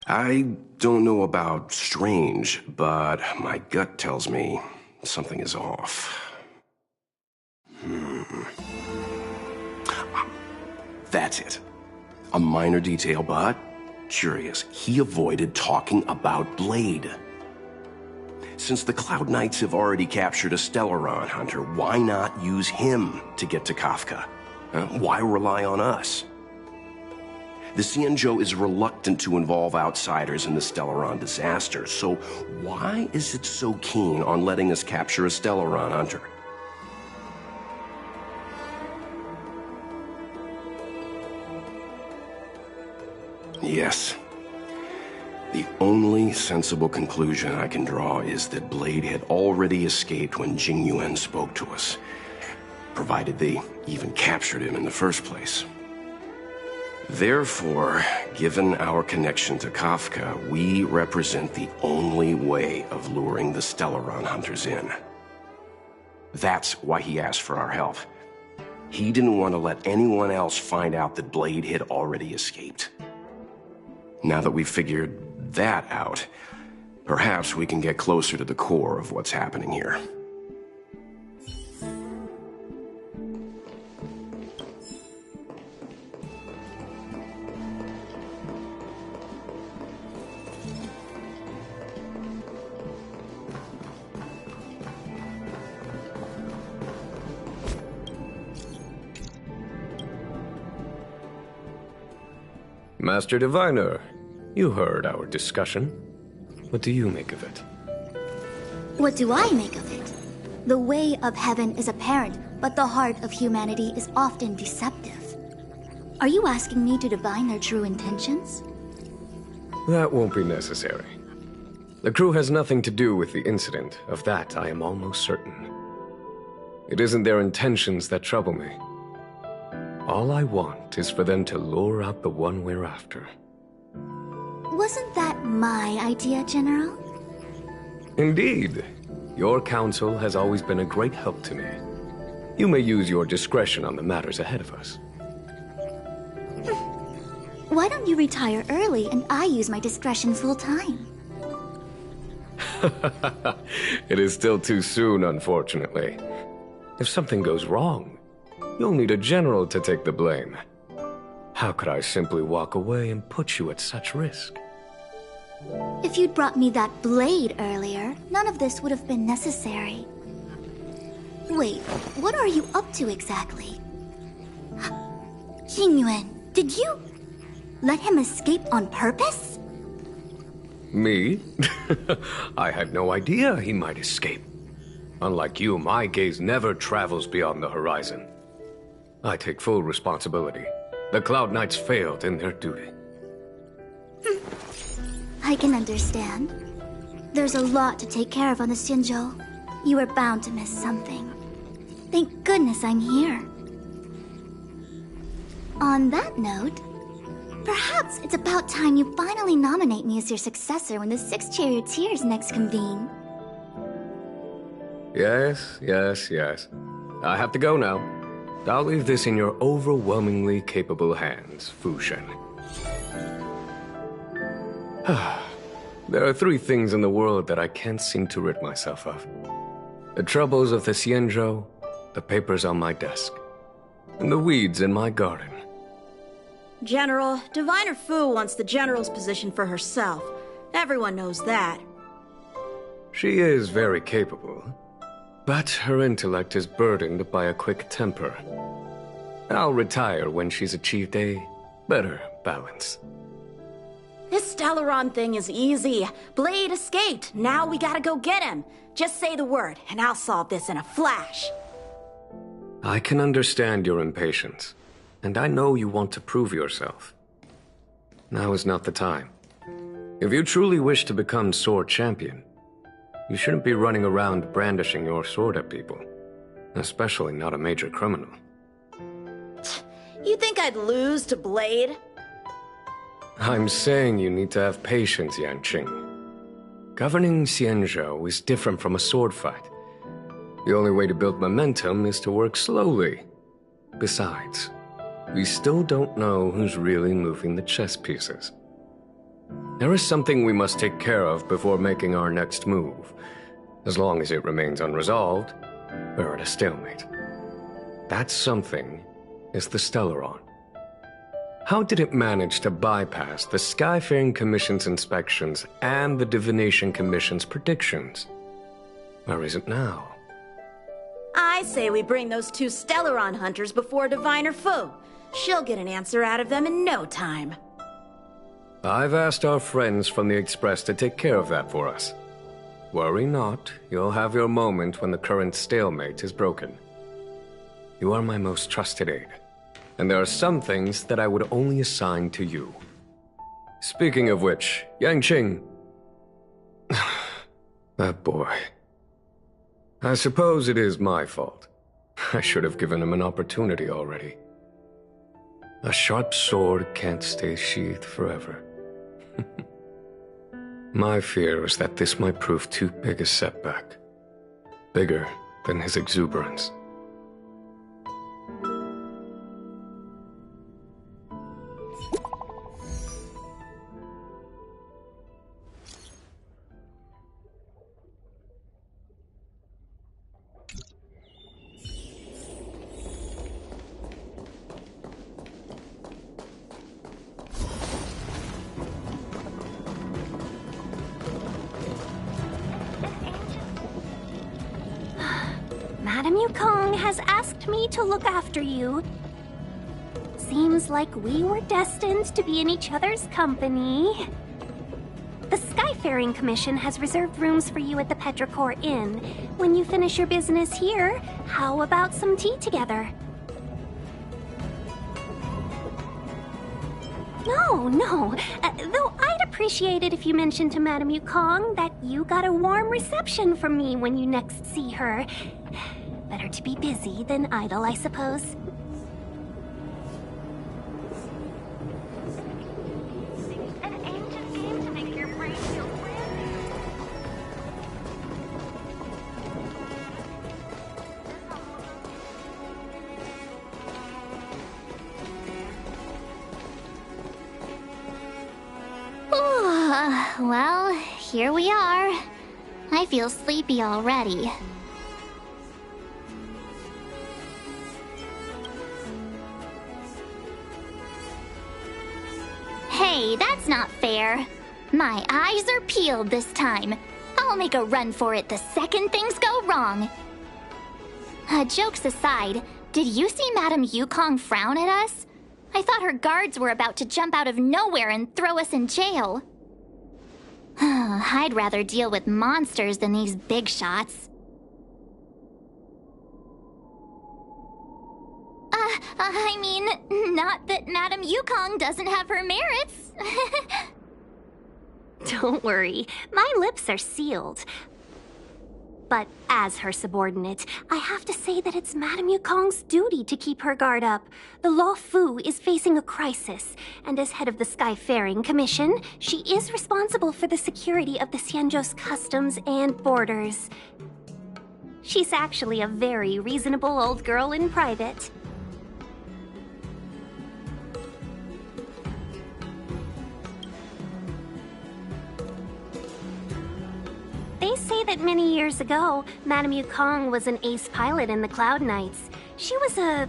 I don't know about strange, but my gut tells me something is off. That's it. A minor detail, but curious. He avoided talking about Blade. Since the Cloud Knights have already captured a Stellaron hunter, why not use him to get to Kafka? Why rely on us? The Xianzhou is reluctant to involve outsiders in the Stellaron disaster, so why is it so keen on letting us capture a Stellaron hunter? Yes. The only sensible conclusion I can draw is that Blade had already escaped when Jing Yuan spoke to us, provided they even captured him in the first place. Therefore, given our connection to Kafka, we represent the only way of luring the Stellaron hunters in. That's why he asked for our help. He didn't want to let anyone else find out that Blade had already escaped. Now that we've figured that out, perhaps we can get closer to the core of what's happening here. Master Diviner, you heard our discussion. What do you make of it? What do I make of it? The way of heaven is apparent, but the heart of humanity is often deceptive. Are you asking me to divine their true intentions? That won't be necessary. The crew has nothing to do with the incident. Of that, I am almost certain. It isn't their intentions that trouble me. All I want is for them to lure out the one we're after. Wasn't that my idea, General? Indeed. Your counsel has always been a great help to me. You may use your discretion on the matters ahead of us. Why don't you retire early and I use my discretion full time? It is still too soon, unfortunately. If something goes wrong, you'll need a general to take the blame. How could I simply walk away and put you at such risk? If you'd brought me that blade earlier, none of this would have been necessary. Wait, what are you up to exactly? Xingyuan, did you let him escape on purpose? Me? I had no idea he might escape. Unlike you, my gaze never travels beyond the horizon. I take full responsibility. The Cloud Knights failed in their duty. I can understand. There's a lot to take care of on the Xinzhou. You were bound to miss something. Thank goodness I'm here. On that note, perhaps it's about time you finally nominate me as your successor when the Six Charioteers next convene. Yes. I have to go now. I'll leave this in your overwhelmingly capable hands, Fu Shen. There are 3 things in the world that I can't seem to rid myself of. The troubles of the Xianzhou, the papers on my desk, and the weeds in my garden. General, Diviner Fu wants the General's position for herself. Everyone knows that. She is very capable, but her intellect is burdened by a quick temper. I'll retire when she's achieved a better balance. This Stellaron thing is easy. Blade escaped. Now we gotta go get him. Just say the word, and I'll solve this in a flash. I can understand your impatience, and I know you want to prove yourself. Now is not the time. If you truly wish to become Sword Champion, you shouldn't be running around brandishing your sword at people, especially not a major criminal. You think I'd lose to Blade? I'm saying you need to have patience, Yanqing. Governing Xianzhou is different from a sword fight. The only way to build momentum is to work slowly. Besides, we still don't know who's really moving the chess pieces. There is something we must take care of before making our next move. As long as it remains unresolved, we're at a stalemate. That something is the Stellaron. How did it manage to bypass the Skyfaring Commission's inspections and the Divination Commission's predictions? Where is it now? I I say we bring those two Stellaron hunters before Diviner Fu. She'll get an answer out of them in no time. I've asked our friends from the Express to take care of that for us. Worry not, you'll have your moment when the current stalemate is broken. You are my most trusted aide, and there are some things that I would only assign to you. Speaking of which, Yanqing... That boy... I suppose it is my fault. I should have given him an opportunity already. A sharp sword can't stay sheathed forever. My fear is that this might prove too big a setback. Bigger than his exuberance. Madame Yukong has asked me to look after you. Seems like we were destined to be in each other's company. The Skyfaring Commission has reserved rooms for you at the Petrichor Inn. When you finish your business here, how about some tea together? No. Though I'd appreciate it if you mentioned to Madame Yukong that you got a warm reception from me when you next see her. Better to be busy than idle, I suppose. An ancient game to make your brain feel brand new. Well, here we are. I feel sleepy already. Hey, that's not fair. My eyes are peeled this time. I'll make a run for it the second things go wrong. Jokes aside, did you see Madame Yukong frown at us? I thought her guards were about to jump out of nowhere and throw us in jail. I'd rather deal with monsters than these big shots. I mean, not that Madame Yukong doesn't have her merits. Don't worry, my lips are sealed. But as her subordinate, I have to say that it's Madame Yukong's duty to keep her guard up. The Law Fu is facing a crisis, and as head of the Skyfaring Commission, she is responsible for the security of the Xianzhou's customs and borders. She's actually a very reasonable old girl in private. They say that many years ago, Madame Yukong was an ace pilot in the Cloud Knights. She was a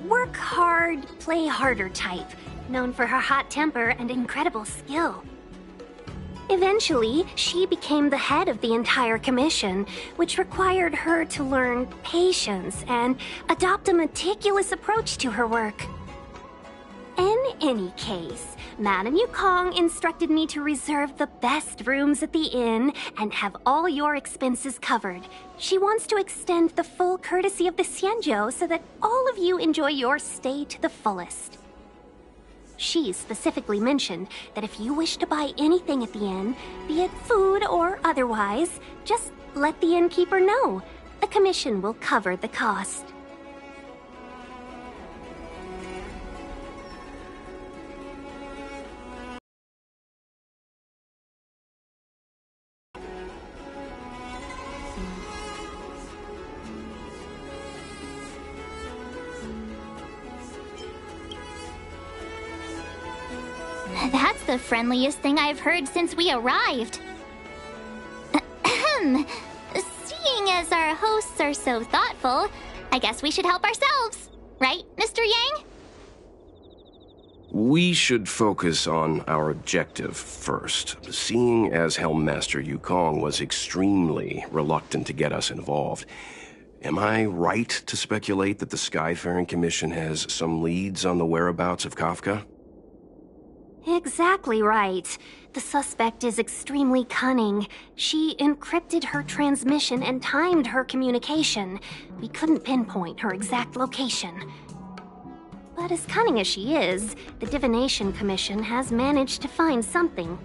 work hard, play harder type, known for her hot temper and incredible skill. Eventually, she became the head of the entire commission, which required her to learn patience and adopt a meticulous approach to her work. In any case, Madame Yukong instructed me to reserve the best rooms at the inn and have all your expenses covered. She wants to extend the full courtesy of the Xianzhou so that all of you enjoy your stay to the fullest. She specifically mentioned that if you wish to buy anything at the inn, be it food or otherwise, just let the innkeeper know. The commission will cover the cost. That's the friendliest thing I've heard since we arrived. Seeing as our hosts are so thoughtful, I guess we should help ourselves. Right, Mr. Yang? We should focus on our objective first. Seeing as Helmmaster Yukong was extremely reluctant to get us involved, Am I right to speculate that the Skyfaring Commission has some leads on the whereabouts of Kafka? Exactly right. The suspect is extremely cunning. She encrypted her transmission and timed her communication. We couldn't pinpoint her exact location. But as cunning as she is, the Divination Commission has managed to find something.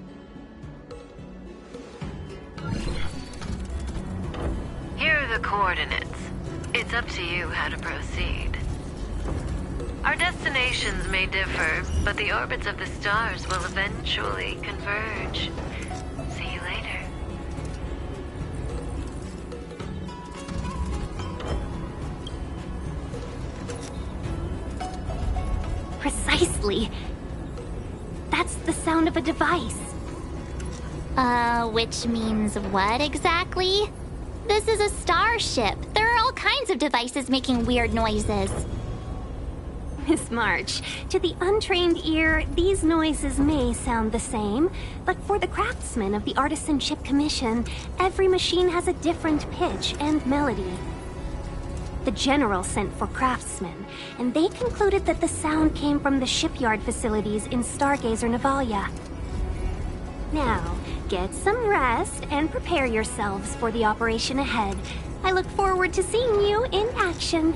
Here are the coordinates. It's up to you how to proceed. Our destinations may differ, but the orbits of the stars will eventually converge. See you later. Precisely. That's the sound of a device. Which means what exactly? This is a starship. There are all kinds of devices making weird noises. Miss March, to the untrained ear, these noises may sound the same, but for the craftsmen of the Artisanship Commission, every machine has a different pitch and melody. The General sent for craftsmen, and they concluded that the sound came from the shipyard facilities in Stargazer Navalia. Now, get some rest and prepare yourselves for the operation ahead. I look forward to seeing you in action.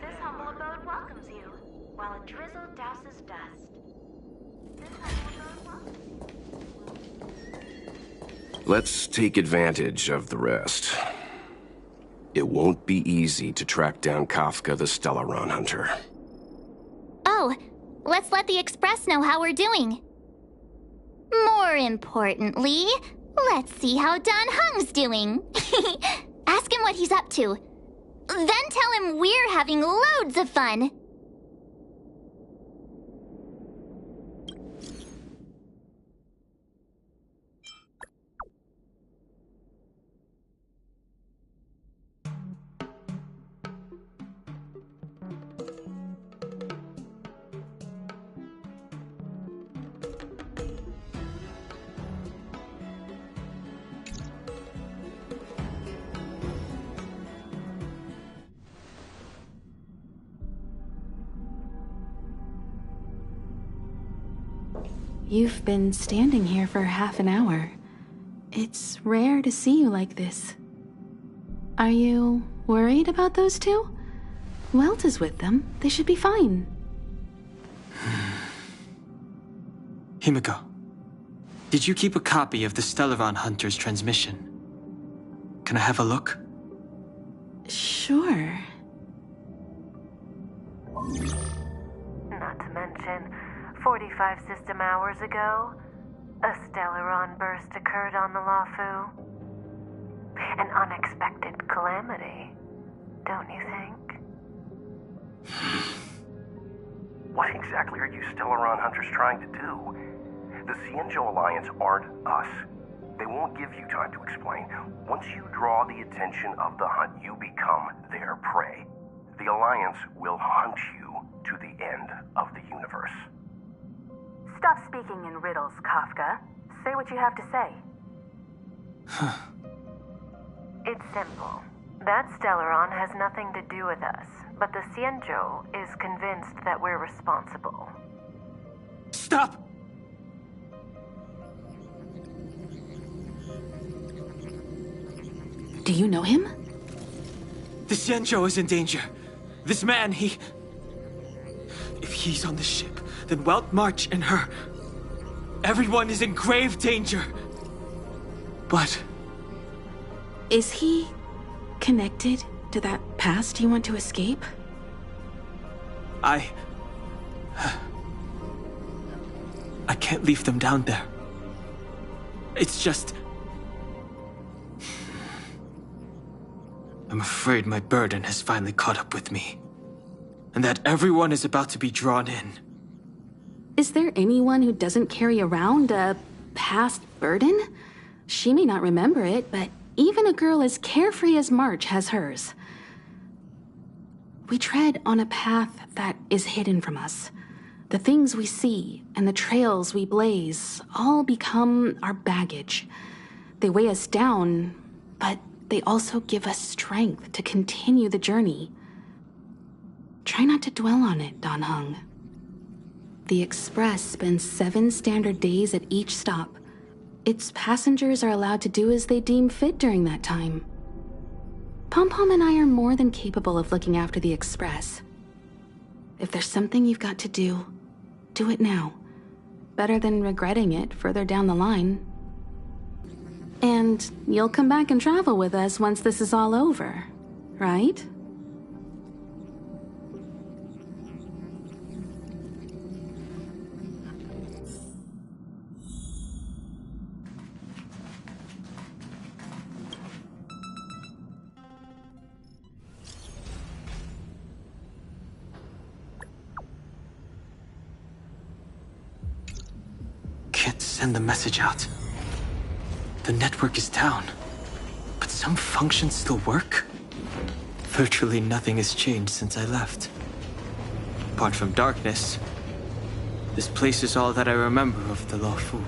This humble abode welcomes you, while a drizzle douses dust. Let's take advantage of the rest. It won't be easy to track down Kafka the Stellaron Hunter. Oh, let's let the Express know how we're doing. More importantly, let's see how Don Hung's doing. Ask him what he's up to. Then tell him we're having loads of fun. You've been standing here for half an hour. It's rare to see you like this. Are you worried about those two? Welt is with them. They should be fine. Himiko, did you keep a copy of the Stellaron Hunter's transmission? Can I have a look? Sure. Not to mention, 45 system hours ago, a Stellaron burst occurred on the Lafu. An unexpected calamity, don't you think? What exactly are you Stellaron Hunters trying to do? The Cienjo Alliance aren't us. They won't give you time to explain. Once you draw the attention of the hunt, you become their prey. The Alliance will hunt you to the end of the universe. Stop speaking in riddles, Kafka. Say what you have to say. It's simple. That Stellaron has nothing to do with us, but the Cienjo is convinced that we're responsible. Stop! Do you know him? The Cienjo is in danger. This man, If he's on the ship, then Welt March and her... Everyone is in grave danger. But... Is he connected to that past you want to escape? I can't leave them down there. It's just... I'm afraid my burden has finally caught up with me. And that everyone is about to be drawn in. Is there anyone who doesn't carry around a past burden? She may not remember it, but even a girl as carefree as March has hers. We tread on a path that is hidden from us. The things we see and the trails we blaze all become our baggage. They weigh us down, but they also give us strength to continue the journey. Try not to dwell on it, Dan Heng. The Express spends 7 standard days at each stop. Its passengers are allowed to do as they deem fit during that time. Pom-Pom and I are more than capable of looking after the Express. If there's something you've got to do, do it now. Better than regretting it further down the line. And you'll come back and travel with us once this is all over, right? Can't send the message out. The network is down, but some functions still work? Virtually nothing has changed since I left. Apart from darkness, this place is all that I remember of the Luofu.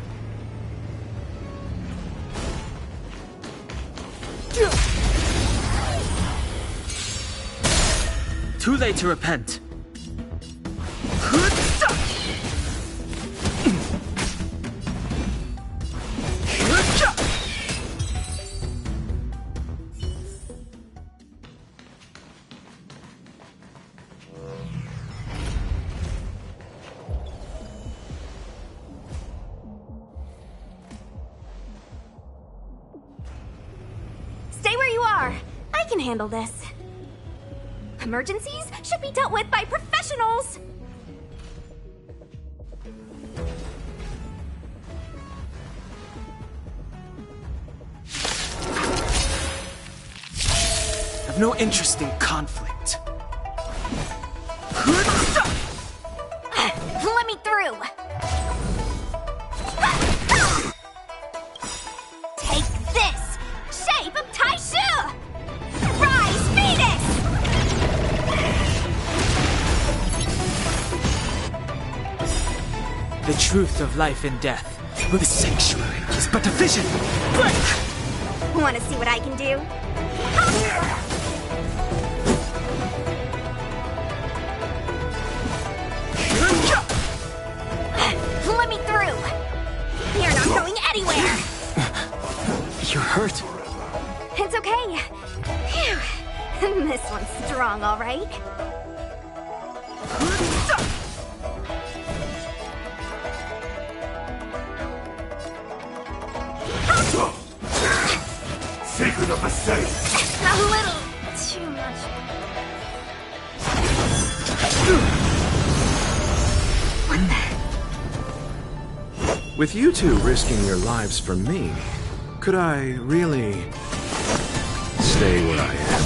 Too late to repent. Stay where you are. I can handle this. Emergencies should be dealt with by professionals. I've no interest in conflict. Let me through. Take this! Shape of Taishu! Rise, Phoenix! The truth of life and death. Well, the sanctuary is but a vision. Want to see what I can do? Let me through! You're not going anywhere! You're hurt. It's okay. Phew. This one's strong, all right. Secret of the safe! A little too much. With you two risking your lives for me, could I really stay where I am?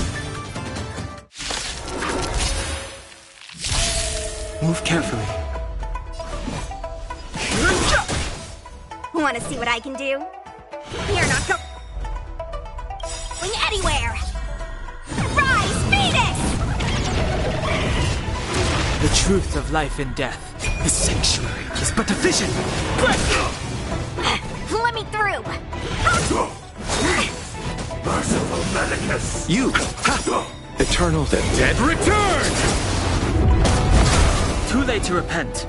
Move carefully. Want to see what I can do? You're not going anywhere! Rise, Phoenix! The truth of life and death. The sanctuary is but a vision. Let me through! Merciful Medicus! You! Eternal the dead return! Too late to repent.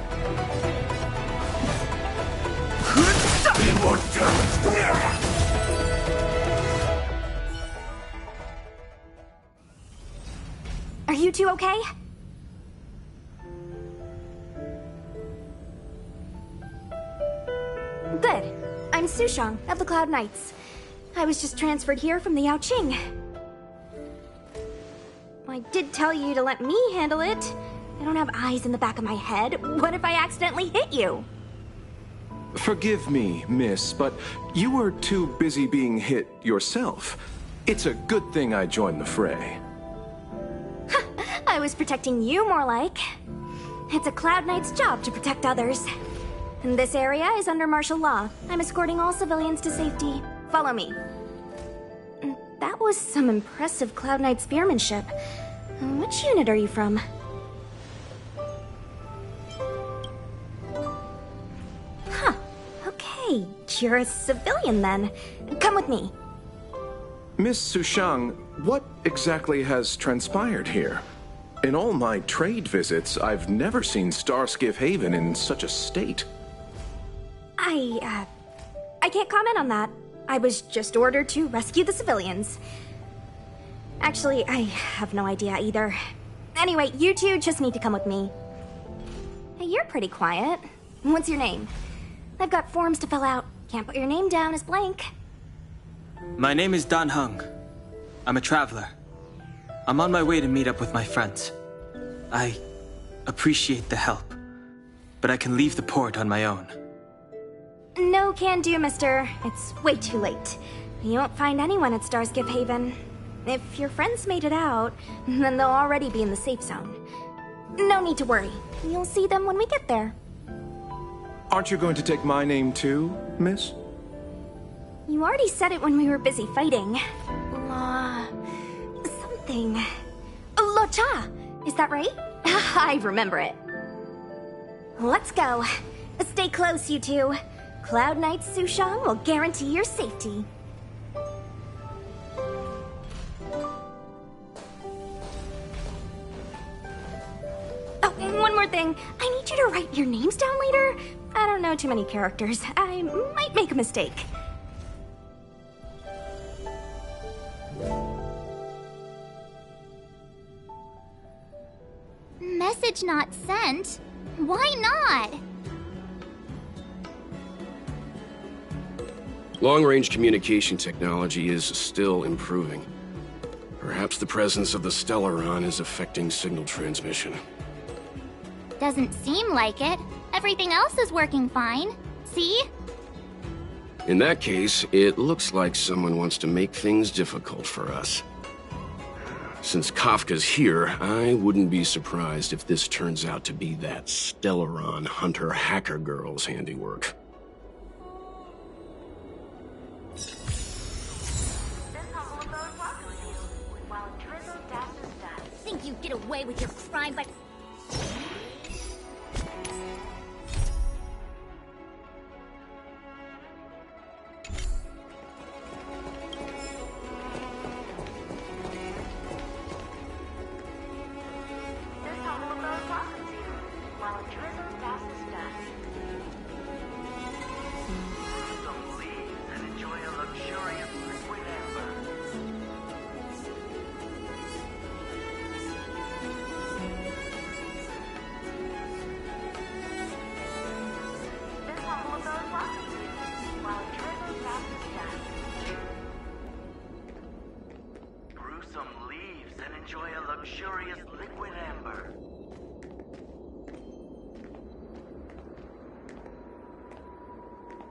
Are you two okay? Good. I'm Sushang of the Cloud Knights. I was just transferred here from the Yaoqing. I did tell you to let me handle it. I don't have eyes in the back of my head. What if I accidentally hit you? Forgive me, miss, but you were too busy being hit yourself. It's a good thing I joined the fray. I was protecting you more like. It's a Cloud Knight's job to protect others. And this area is under martial law. I'm escorting all civilians to safety. Follow me. That was some impressive Cloud Knight spearmanship. Which unit are you from? Huh. Okay, you're a civilian then. Come with me. Miss Sushang, what exactly has transpired here? In all my trade visits, I've never seen Starskiff Haven in such a state. I can't comment on that. I was just ordered to rescue the civilians. Actually, I have no idea either. Anyway, you two just need to come with me. Hey, you're pretty quiet. What's your name? I've got forms to fill out. Can't put your name down as blank. My name is Dan Hung. I'm a traveler. I'm on my way to meet up with my friends. I appreciate the help, but I can leave the port on my own. No can do, mister. It's way too late. You won't find anyone at Starskiff Haven. If your friends made it out, then they'll already be in the safe zone. No need to worry. You'll see them when we get there. Aren't you going to take my name too, miss? You already said it when we were busy fighting. Something. Lo Cha! Is that right? I remember it. Let's go. Stay close, you two. Cloud Knight Sushang will guarantee your safety. Oh, one more thing. I need you to write your names down later. I don't know too many characters. I might make a mistake. Message not sent? Why not? Long-range communication technology is still improving. Perhaps the presence of the Stellaron is affecting signal transmission. Doesn't seem like it. Everything else is working fine. See? In that case, it looks like someone wants to make things difficult for us. Since Kafka's here, I wouldn't be surprised if this turns out to be that Stellaron hunter hacker girl's handiwork. Think you get away with your crime, but...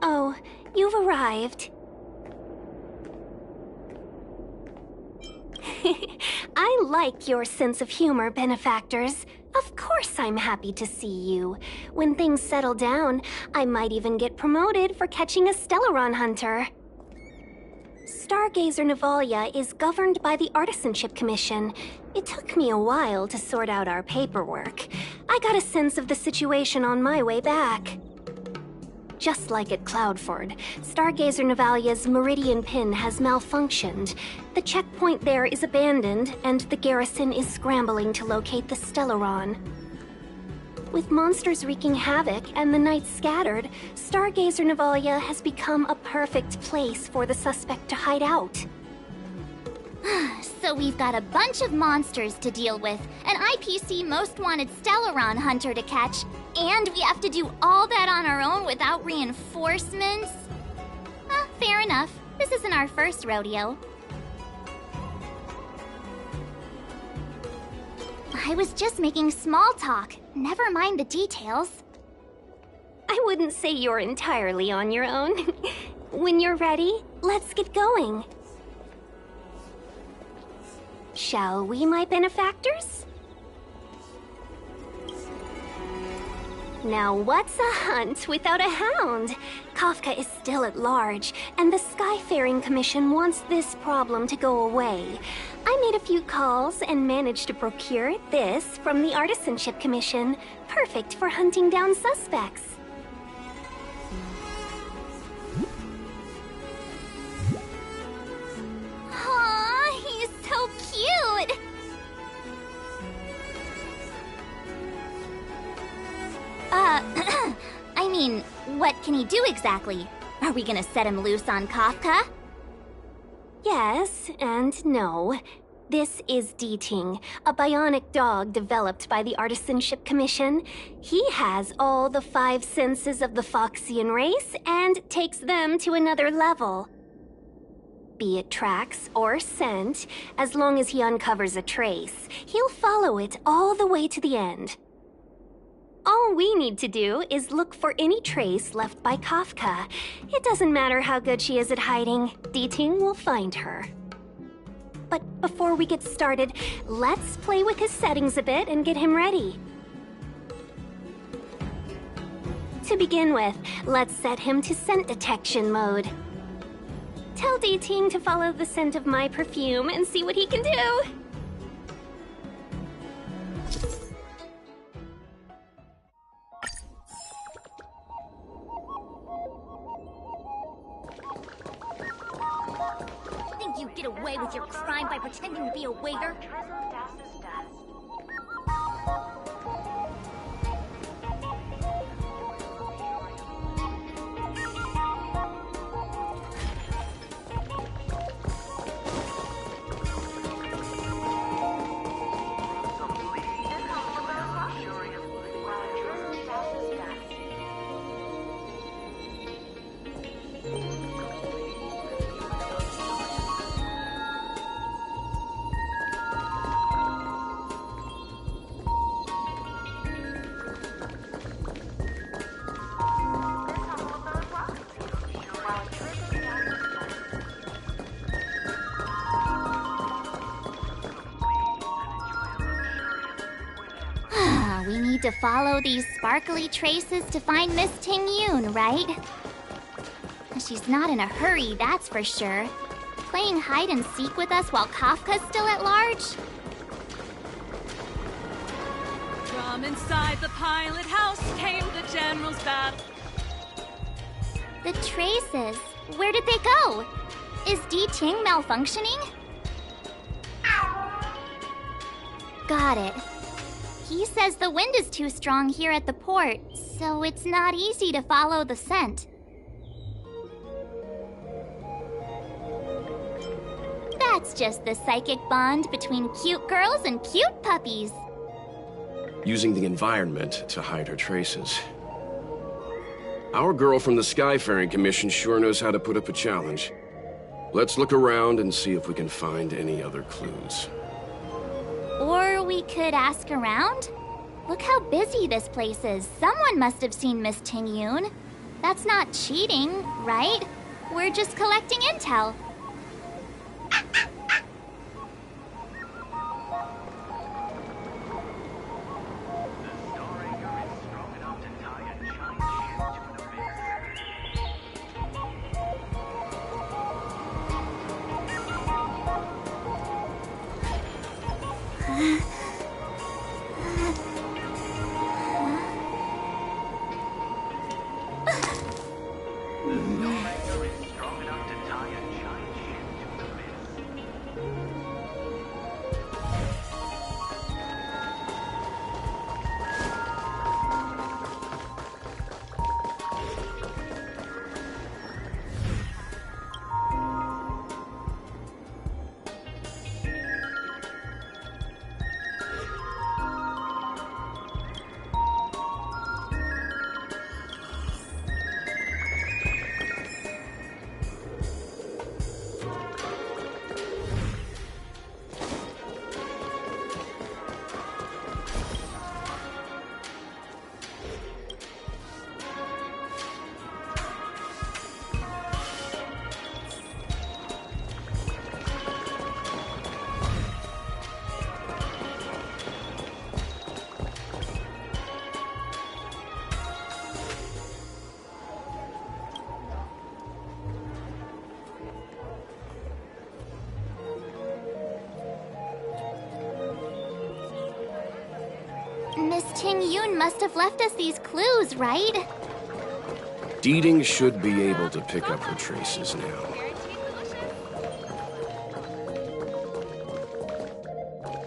Oh, you've arrived. I like your sense of humor, benefactors. Of course I'm happy to see you. When things settle down, I might even get promoted for catching a Stellaron hunter. Stargazer Navalia is governed by the Artisanship Commission. It took me a while to sort out our paperwork. I got a sense of the situation on my way back. Just like at Cloudford, Stargazer Navalia's Meridian Pin has malfunctioned. The checkpoint there is abandoned, and the garrison is scrambling to locate the Stellaron. With monsters wreaking havoc and the night scattered, Stargazer Navalia has become a perfect place for the suspect to hide out. So we've got a bunch of monsters to deal with, an IPC Most Wanted Stellaron hunter to catch, and we have to do all that on our own without reinforcements? Fair enough. This isn't our first rodeo. I was just making small talk. Never mind the details. I wouldn't say you're entirely on your own. When you're ready, let's get going. Shall we, my benefactors? Now what's a hunt without a hound? Kafka is still at large, and the Skyfaring Commission wants this problem to go away. I made a few calls and managed to procure this from the Artisanship Commission. Perfect for hunting down suspects. Aw, he's so cute! I mean, what can he do exactly? Are we gonna set him loose on Kafka? Yes and no. This is Deeting, a bionic dog developed by the Artisanship Commission. He has all the 5 senses of the Foxian race and takes them to another level. Be it tracks or scent, as long as he uncovers a trace, he'll follow it all the way to the end. All we need to do is look for any trace left by Kafka. It doesn't matter how good she is at hiding, Deeting will find her. But before we get started, let's play with his settings a bit and get him ready. To begin with, let's set him to scent detection mode. Tell Deeting to follow the scent of my perfume and see what he can do. Think you get away with your crime by pretending to be a waiter? We need to follow these sparkly traces to find Miss Ting-Yoon, right? She's not in a hurry, that's for sure. Playing hide and seek with us while Kafka's still at large? From inside the pilot house came the general's battle. The traces. Where did they go? Is Deeting malfunctioning? Got it. He says the wind is too strong here at the port, so it's not easy to follow the scent. That's just the psychic bond between cute girls and cute puppies. Using the environment to hide her traces. Our girl from the Skyfaring Commission sure knows how to put up a challenge. Let's look around and see if we can find any other clues. Or we could ask around? Look how busy this place is. Someone must have seen Miss Ting-Yoon. That's not cheating, right? We're just collecting intel. Miss Ting Yun must have left us these clues, right? Deeding should be able to pick up her traces now.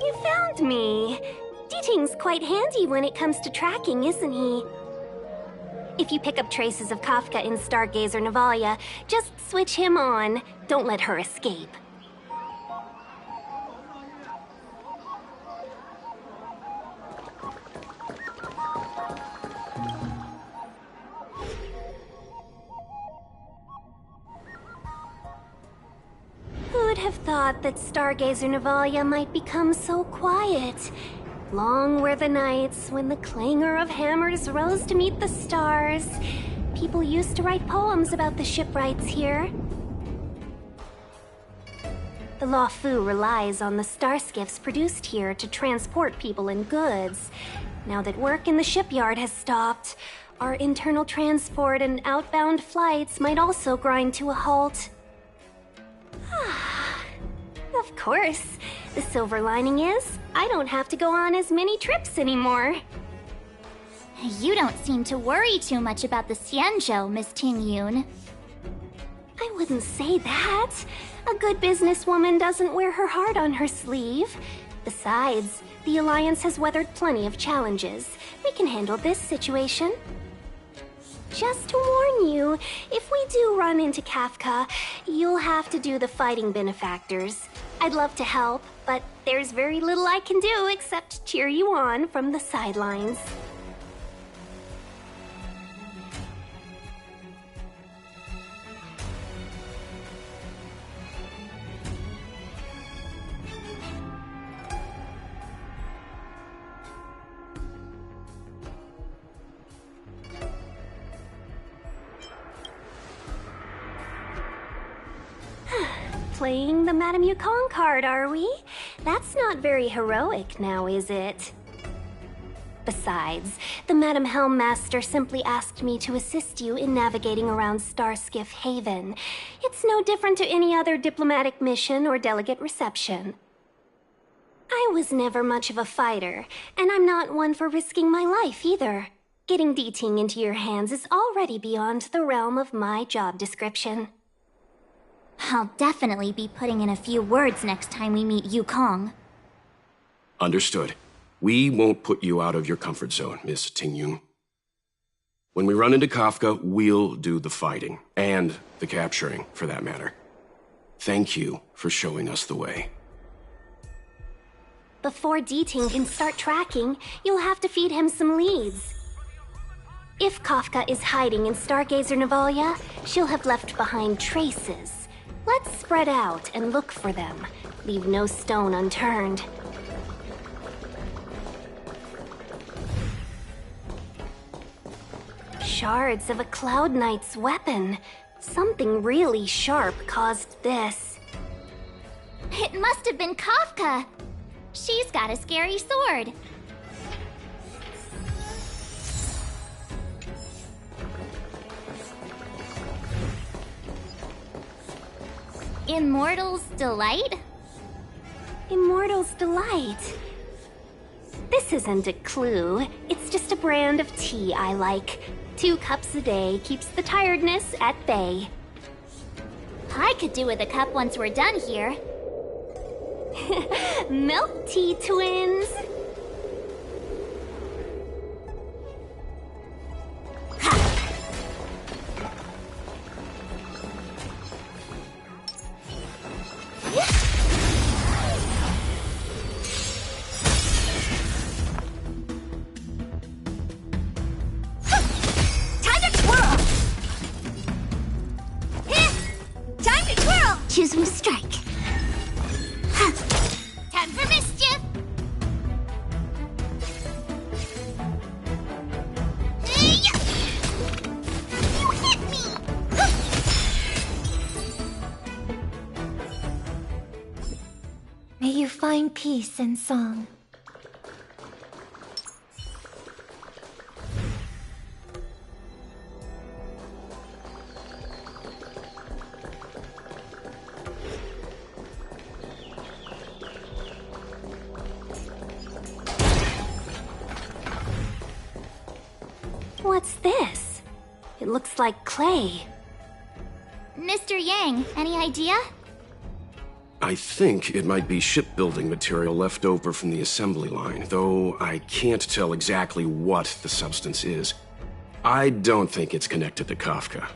You found me. Deeting's quite handy when it comes to tracking, isn't he? If you pick up traces of Kafka in Stargazer Navalia, just switch him on. Don't let her escape. Who'd have thought that Stargazer Navalia might become so quiet? Long were the nights when the clangor of hammers rose to meet the stars. People used to write poems about the shipwrights here. The Law Fu relies on the starskiffs produced here to transport people and goods. Now that work in the shipyard has stopped, our internal transport and outbound flights might also grind to a halt. Of course. The silver lining is, I don't have to go on as many trips anymore. You don't seem to worry too much about the Xianzhou, Miss Ting Yun. I wouldn't say that. A good businesswoman doesn't wear her heart on her sleeve. Besides, the Alliance has weathered plenty of challenges. We can handle this situation. Just to warn you, if we do run into Kafka, you'll have to do the fighting benefactors. I'd love to help, but there's very little I can do except cheer you on from the sidelines. Playing the Madame Yukong card, are we? That's not very heroic now, is it? Besides, the Madame Helmmaster simply asked me to assist you in navigating around Starskiff Haven. It's no different to any other diplomatic mission or delegate reception. I was never much of a fighter, and I'm not one for risking my life either. Getting Deeting into your hands is already beyond the realm of my job description. I'll definitely be putting in a few words next time we meet Yukong. Understood. We won't put you out of your comfort zone, Miss Tingyun. When we run into Kafka, we'll do the fighting. And the capturing, for that matter. Thank you for showing us the way. Before Deeting can start tracking, you'll have to feed him some leads. If Kafka is hiding in Stargazer Navalia, she'll have left behind traces. Let's spread out and look for them. Leave no stone unturned. Shards of a Cloud Knight's weapon. Something really sharp caused this. It must have been Kafka. She's got a scary sword. Immortal's Delight? Immortal's Delight? This isn't a clue. It's just a brand of tea I like. 2 cups a day keeps the tiredness at bay. I could do with a cup once we're done here. Milk tea twins! Choose from strike. Time for mischief. You hit me. May you find peace and song. What's this? It looks like clay. Mr. Yang, any idea? I think it might be shipbuilding material left over from the assembly line, though I can't tell exactly what the substance is. I don't think it's connected to Kafka.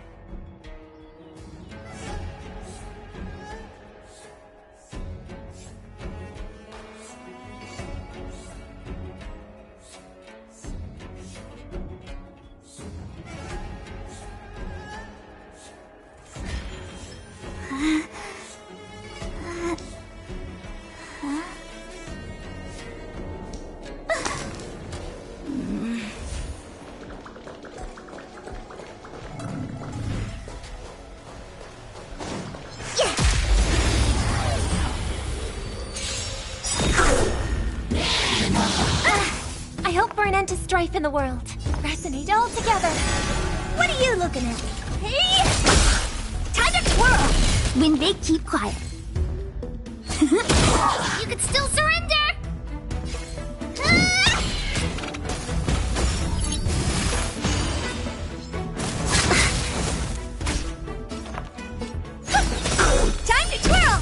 I hope for an end to strife in the world. Resonate all together. What are you looking at? Hey! Time to twirl! When they keep quiet. You could still surrender! Time to twirl!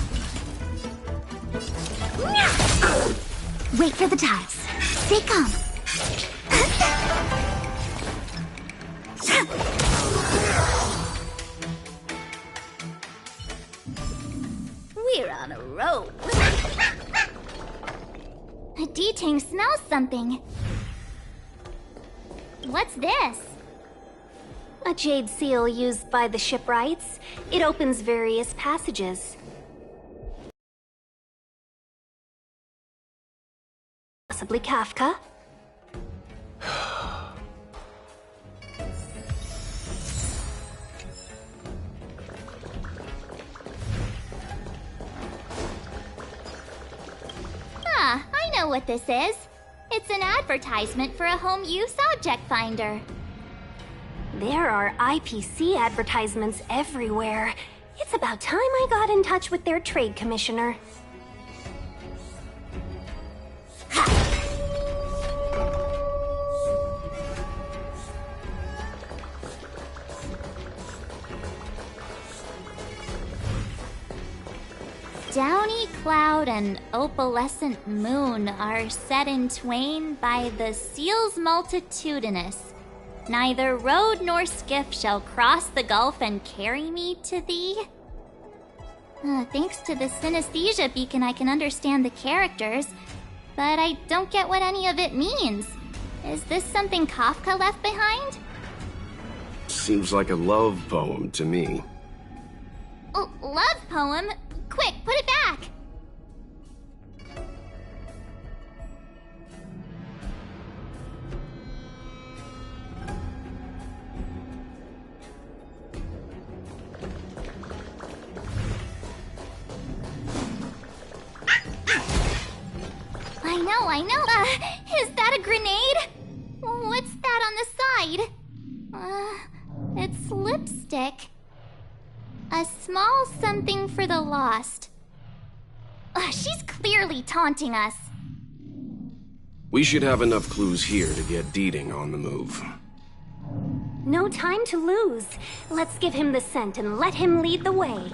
Wait for the tides. Stay calm. We're on a roll. D-Tang smells something. What's this? A jade seal used by the shipwrights. It opens various passages. Possibly Kafka? Ah, I know what this is. It's an advertisement for a home use object finder. There are IPC advertisements everywhere. It's about time I got in touch with their trade commissioner. Downy cloud and opalescent moon are set in twain by the seals multitudinous. Neither road nor skiff shall cross the gulf and carry me to thee. Thanks to the synesthesia beacon, I can understand the characters, but I don't get what any of it means. Is this something Kafka left behind? Seems like a love poem to me. Love poem? Quick, put it back! I know. Is that a grenade? What's that on the side? It's lipstick. A small something for the lost. She's clearly taunting us. We should have enough clues here to get Deeding on the move. No time to lose. Let's give him the scent and let him lead the way.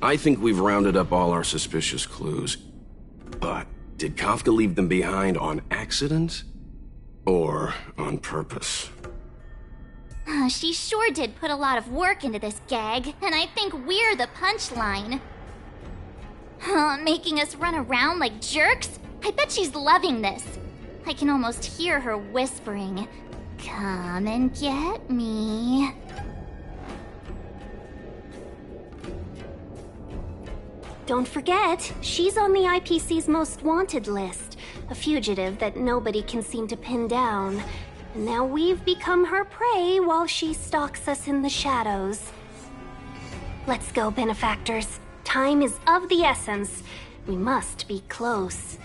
I think we've rounded up all our suspicious clues. But did Kafka leave them behind on accident? Or on purpose? She sure did put a lot of work into this gag, and I think we're the punchline. Making us run around like jerks? I bet she's loving this. I can almost hear her whispering, "Come and get me." Don't forget, she's on the IPC's most wanted list. A fugitive that nobody can seem to pin down. And now we've become her prey while she stalks us in the shadows. Let's go, benefactors. Time is of the essence. We must be close.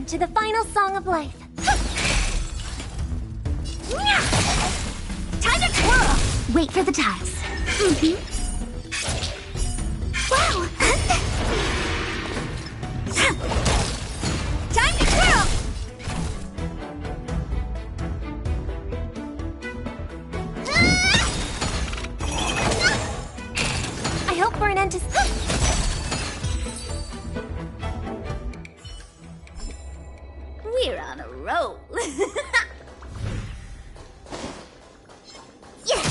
into the final song of life. Time to twirl! Wait for the tiles. Wow! Time to twirl! I hope for an end to... We're on a roll. Yes!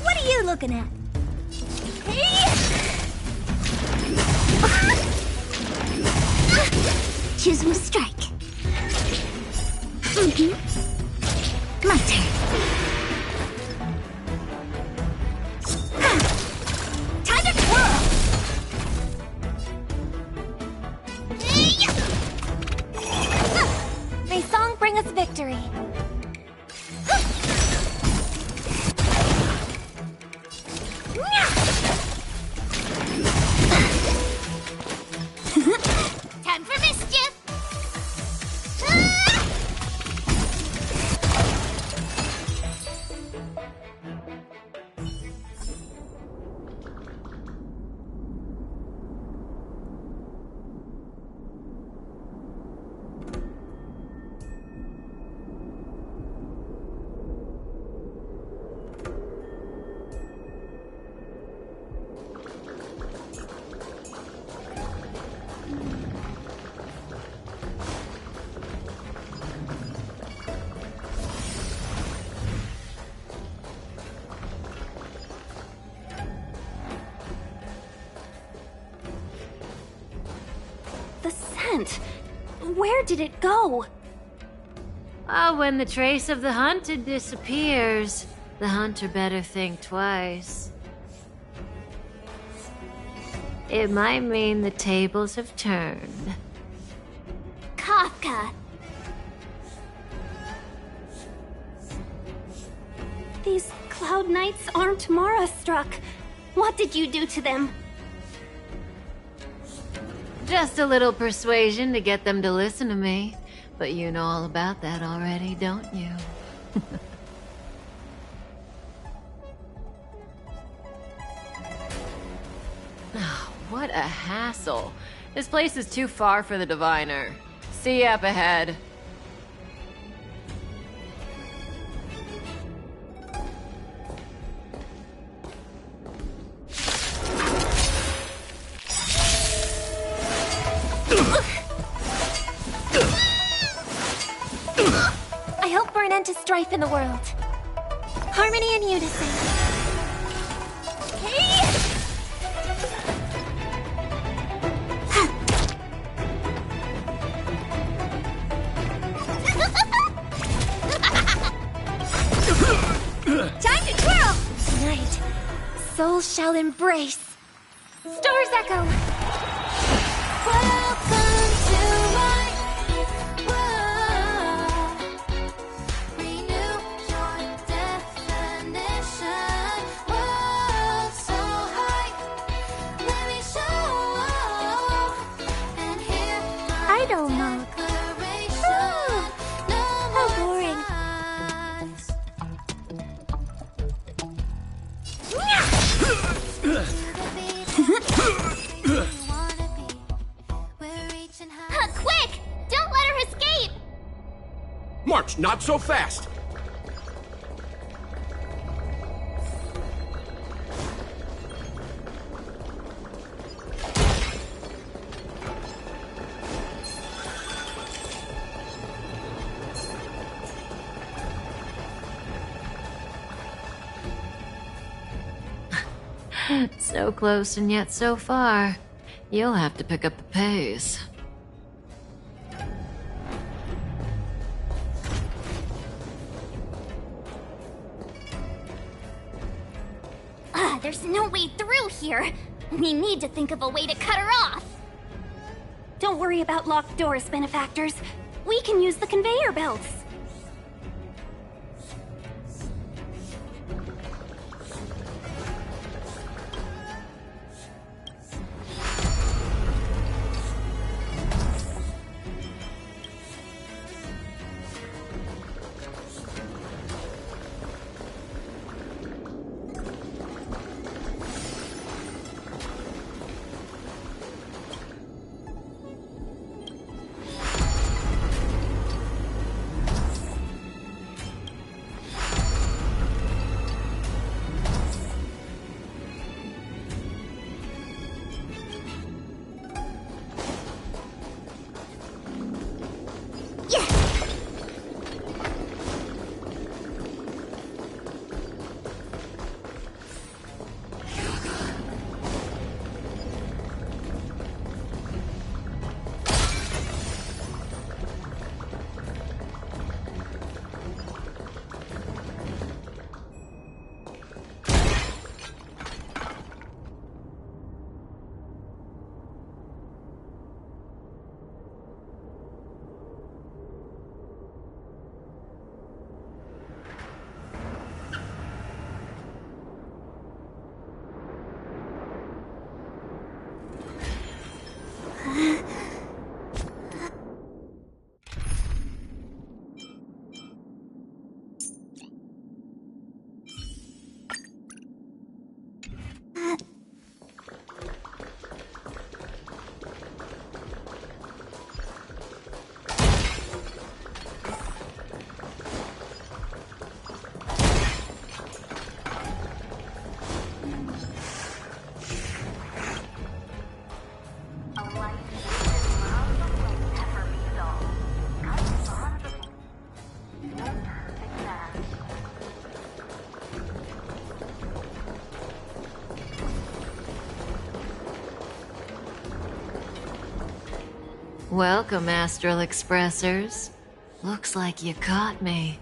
What are you looking at? Choosing to strike. My turn. Time to twirl! May song bring us victory. Time for mischief! The scent. Where did it go? When the trace of the hunted disappears, the hunter better think twice. It might mean the tables have turned. Kafka! These Cloud Knights aren't Mara struck. What did you do to them? Just a little persuasion to get them to listen to me. But you know all about that already, don't you? Oh, what a hassle. This place is too far for the diviner. See you up ahead. I hope for an end to strife in the world. Harmony and unison. Time to twirl! Tonight, souls shall embrace. Stars echo. Welcome to my world. Renew your definition. World so high. Let me show and hear my Idle mode. declaration. No How more boring. lies. Quick! Don't let her escape! March, not so fast! So close and yet so far. You'll have to pick up the pace. There's no way through here. We need to think of a way to cut her off. Don't worry about locked doors, benefactors. We can use the conveyor belts. Welcome, Astral Expressors. Looks like you caught me.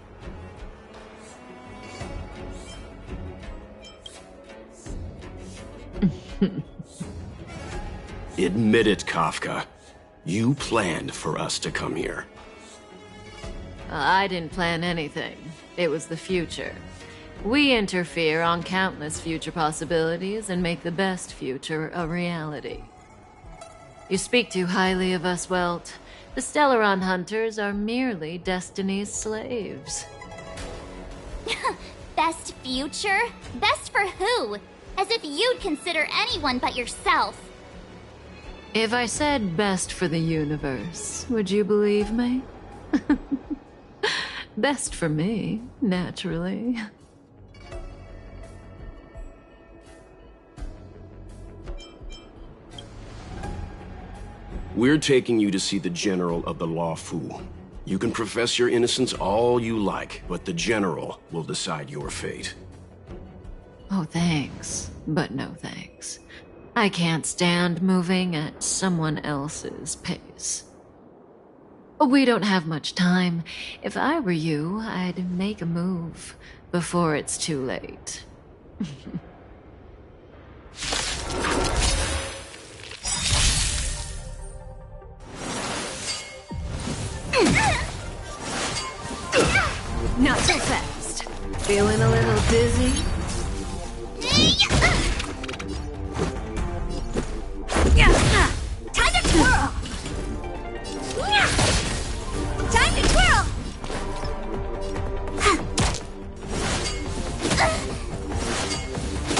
Admit it, Kafka. You planned for us to come here. I didn't plan anything. It was the future. We interfere on countless future possibilities and make the best future a reality. You speak too highly of us, Welt. The Stellaron Hunters are merely Destiny's slaves. Best future? Best for who? As if you'd consider anyone but yourself. If I said best for the universe, would you believe me? Best for me, naturally. We're taking you to see the General of the Law Fu. You can profess your innocence all you like, but the General will decide your fate. Oh, thanks, but no thanks. I can't stand moving at someone else's pace. We don't have much time. If I were you, I'd make a move before it's too late. Not so fast. Feeling a little dizzy? Time to twirl! Time to twirl!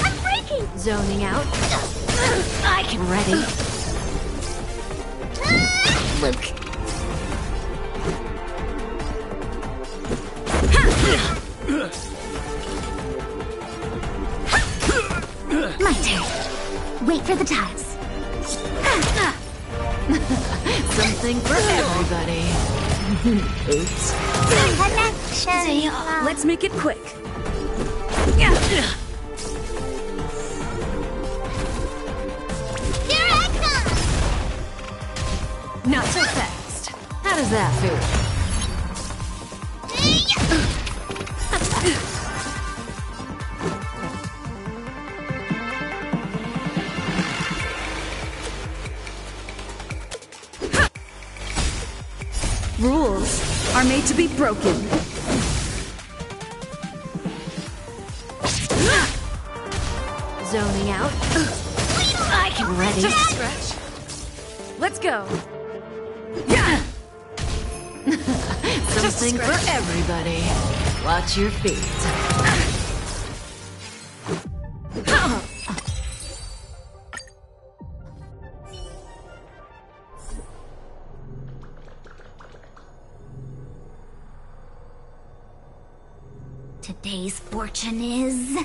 I'm breaking! Zoning out? I can Ready? Luke. My turn. Wait for the tiles. Something for everybody. Oops. Let's make it quick. Here I come! Not so fast. How does that feel? Rules are made to be broken. Zoning out? I can Ready? Just a stretch. Let's go. Something for everybody. Watch your feet. Today's fortune is...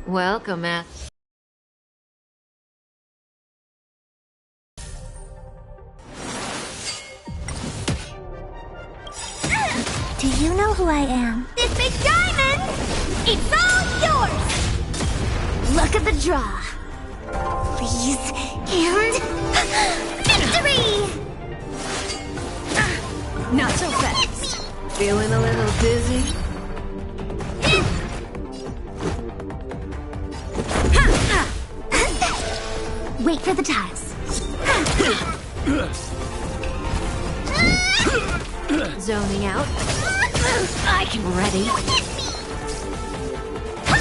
Welcome, Matt. Do you know who I am? This big diamond! It's all yours! Look at the draw. Please, and... victory! Not so fast. Feeling a little dizzy? Wait for the tiles. Zoning out? I can Ready?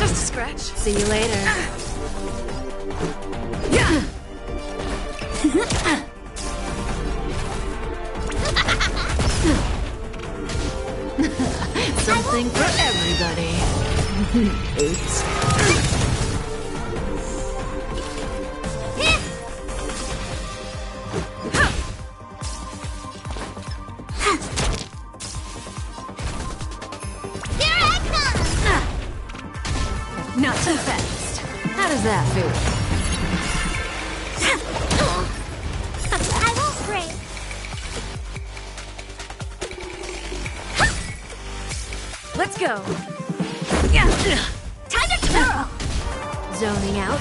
just a scratch. See you later. Something for everybody. Oops. Not so fast. How does that feel? I won't break. Let's go. Time to twirl! Zoning out?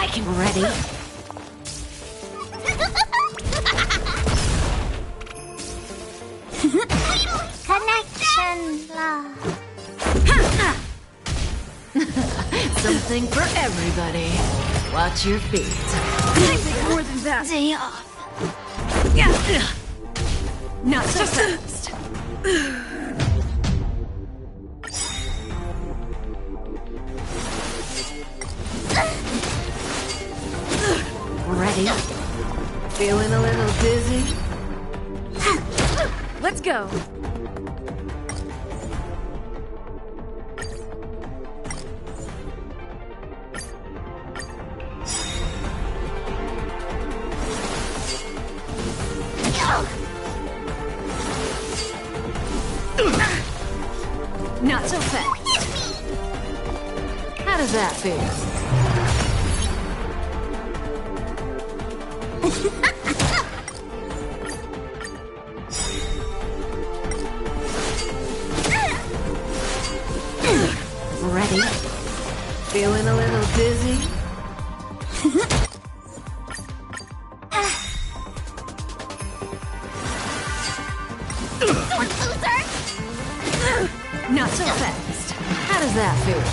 I can... Ready? Connection lost. Something for everybody. Watch your feet. More than that. Day off. Not so fast. Ready? Feeling a little dizzy? Let's go. Not so fast. How does that feel? Ready? Feeling a little dizzy? Not so fast. How does that feel?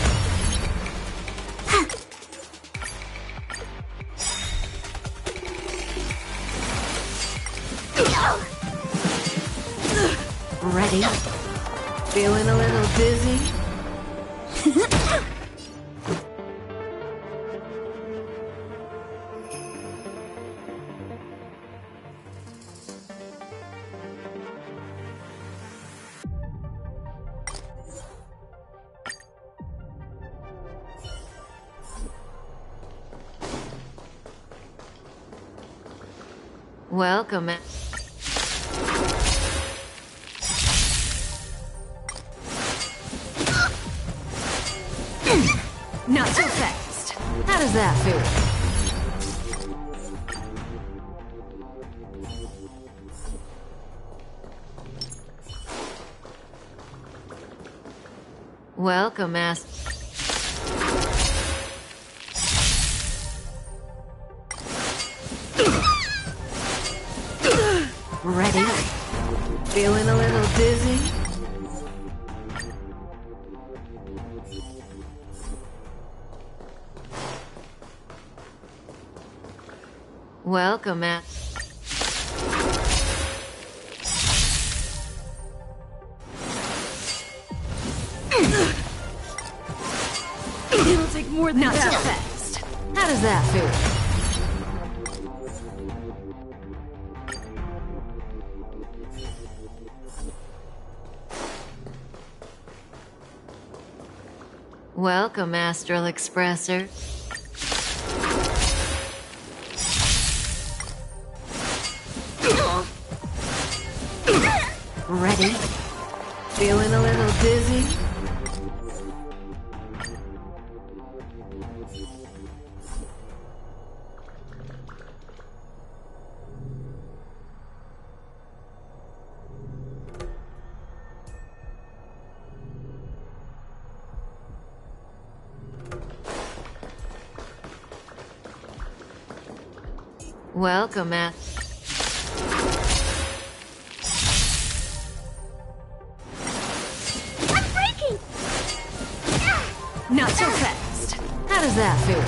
Ready? Feeling a little dizzy? Welcome. Not so fast. How does that feel? Welcome, Master. Ready? Feeling a little dizzy? Welcome, Matt. It'll take more than Not that. so fast. How does that feel? Welcome, Astral Expresser. Ready? Feeling a little dizzy? Welcome, Matt. I'm breaking! Not so fast. How does that feel?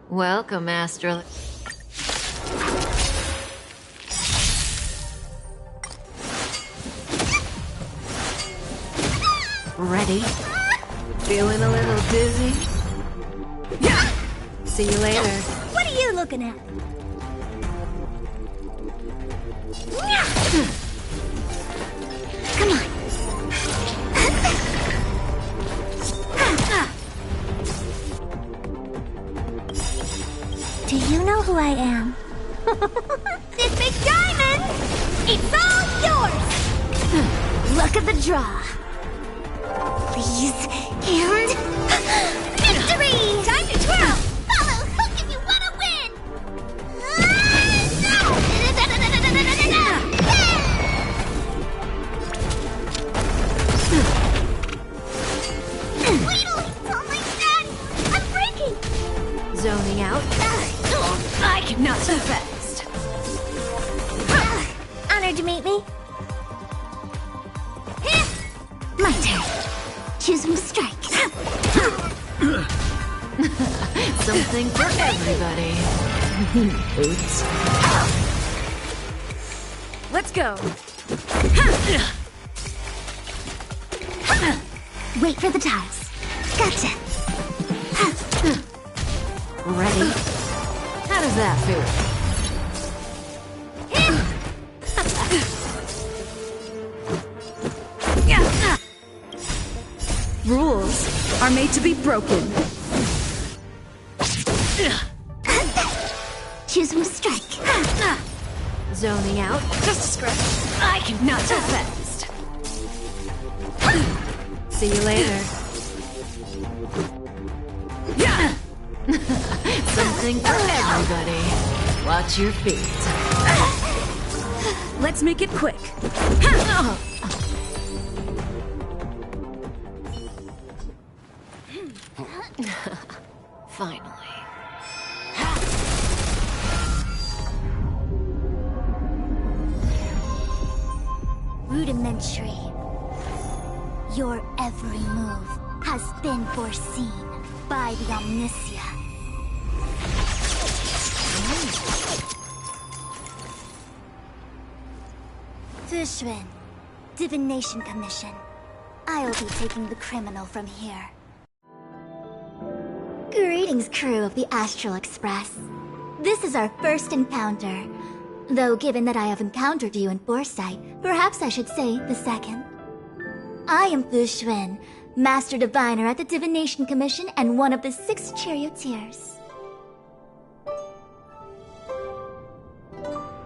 Welcome, Astral. Ready? Feeling a little dizzy? See you later. What are you looking at? Come on. Do you know who I am? This big diamond! It's all yours! Look at the draw. Please, and... victory! Time to twirl! Follow hook if you want to win! Yeah! Zoning out. I cannot so fast. Honored to meet me. My turn. Choose from strike. Something for everybody. Oops. Let's go. Wait for the tiles. Gotcha. Ready? How does that feel? Rules are made to be broken. Choose from strike. Zoning out. Just a scratch. I cannot so fast. See you later. Yeah. Something for everybody. Watch your feet. Let's make it quick. Finally. Rudimentary. Your every move has been foreseen by the Omniscia. Fushun, Divination Commission. I'll be taking the criminal from here. Greetings, crew of the Astral Express. This is our first encounter. Though given that I have encountered you in foresight, perhaps I should say the second. I am Fushun, Master Diviner at the Divination Commission and one of the 6 charioteers.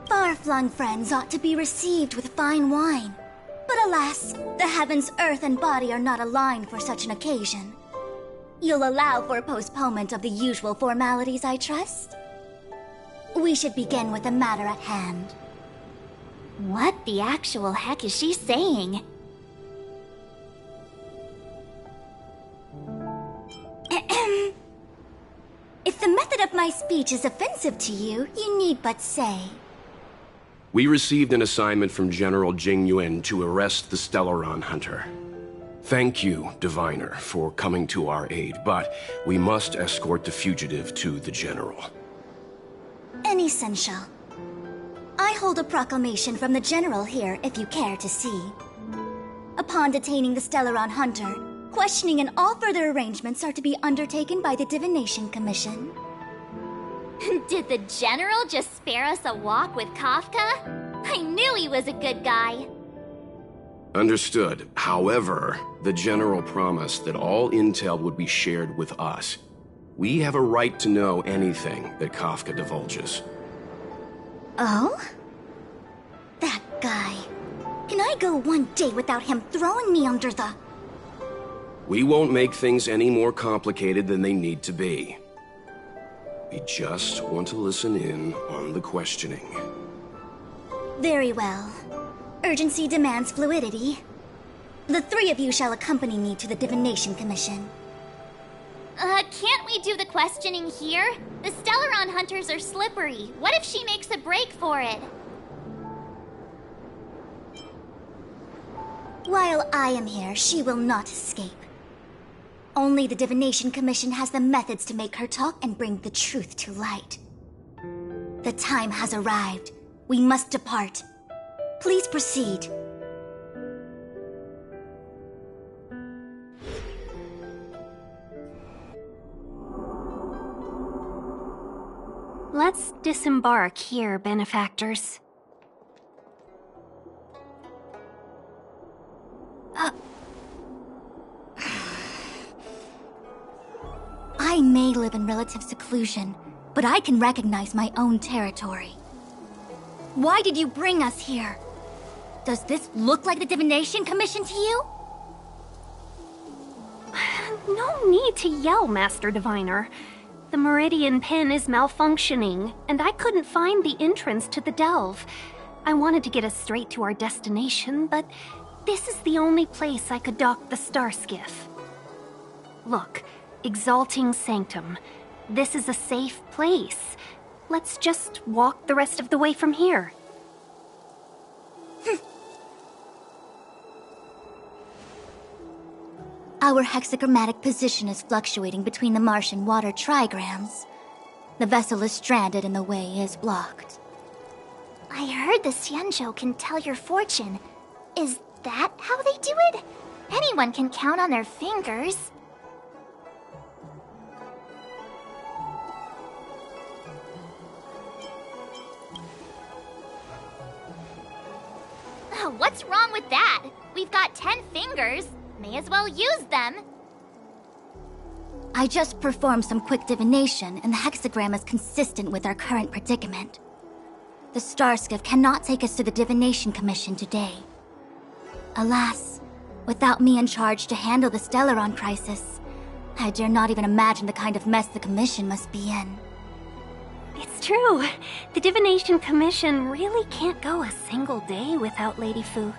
Far-flung friends ought to be received with fine wine. But alas, the heavens, earth, and body are not aligned for such an occasion. You'll allow for postponement of the usual formalities, I trust? We should begin with the matter at hand. What the actual heck is she saying? If the method of my speech is offensive to you, you need but say. We received an assignment from General Jing Yuan to arrest the Stellaron Hunter. Thank you, Diviner, for coming to our aid, but we must escort the fugitive to the General. Essential. I hold a proclamation from the General here, if you care to see. Upon detaining the Stellaron Hunter, questioning and all further arrangements are to be undertaken by the Divination Commission. Did the General just spare us a walk with Kafka? I knew he was a good guy. Understood. However, the General promised that all intel would be shared with us. We have a right to know anything that Kafka divulges. Oh? That guy. Can I go one day without him throwing me under the... We won't make things any more complicated than they need to be. We just want to listen in on the questioning. Very well. Urgency demands fluidity. The 3 of you shall accompany me to the Divination Commission. Can't we do the questioning here? The Stellaron Hunters are slippery. What if she makes a break for it? While I am here, she will not escape. Only the Divination Commission has the methods to make her talk and bring the truth to light. The time has arrived. We must depart. Please proceed. Let's disembark here, benefactors. I may live in relative seclusion, but I can recognize my own territory. Why did you bring us here? Does this look like the Divination Commission to you? No need to yell, Master Diviner. The Meridian Pin is malfunctioning, and I couldn't find the entrance to the delve. I wanted to get us straight to our destination, but this is the only place I could dock the star skiff. Look, Exalting Sanctum. This is a safe place. Let's just walk the rest of the way from here. Our hexagrammatic position is fluctuating between the Martian water trigrams. The vessel is stranded and the way is blocked. I heard the Xianzhou can tell your fortune. Is that how they do it? Anyone can count on their fingers. What's wrong with that? We've got 10 fingers. May as well use them. I just performed some quick divination, and the hexagram is consistent with our current predicament. The Starskiff cannot take us to the Divination Commission today. Alas, without me in charge to handle the Stellaron crisis, I dare not even imagine the kind of mess the Commission must be in. It's true. The Divination Commission really can't go a single day without Lady Fu.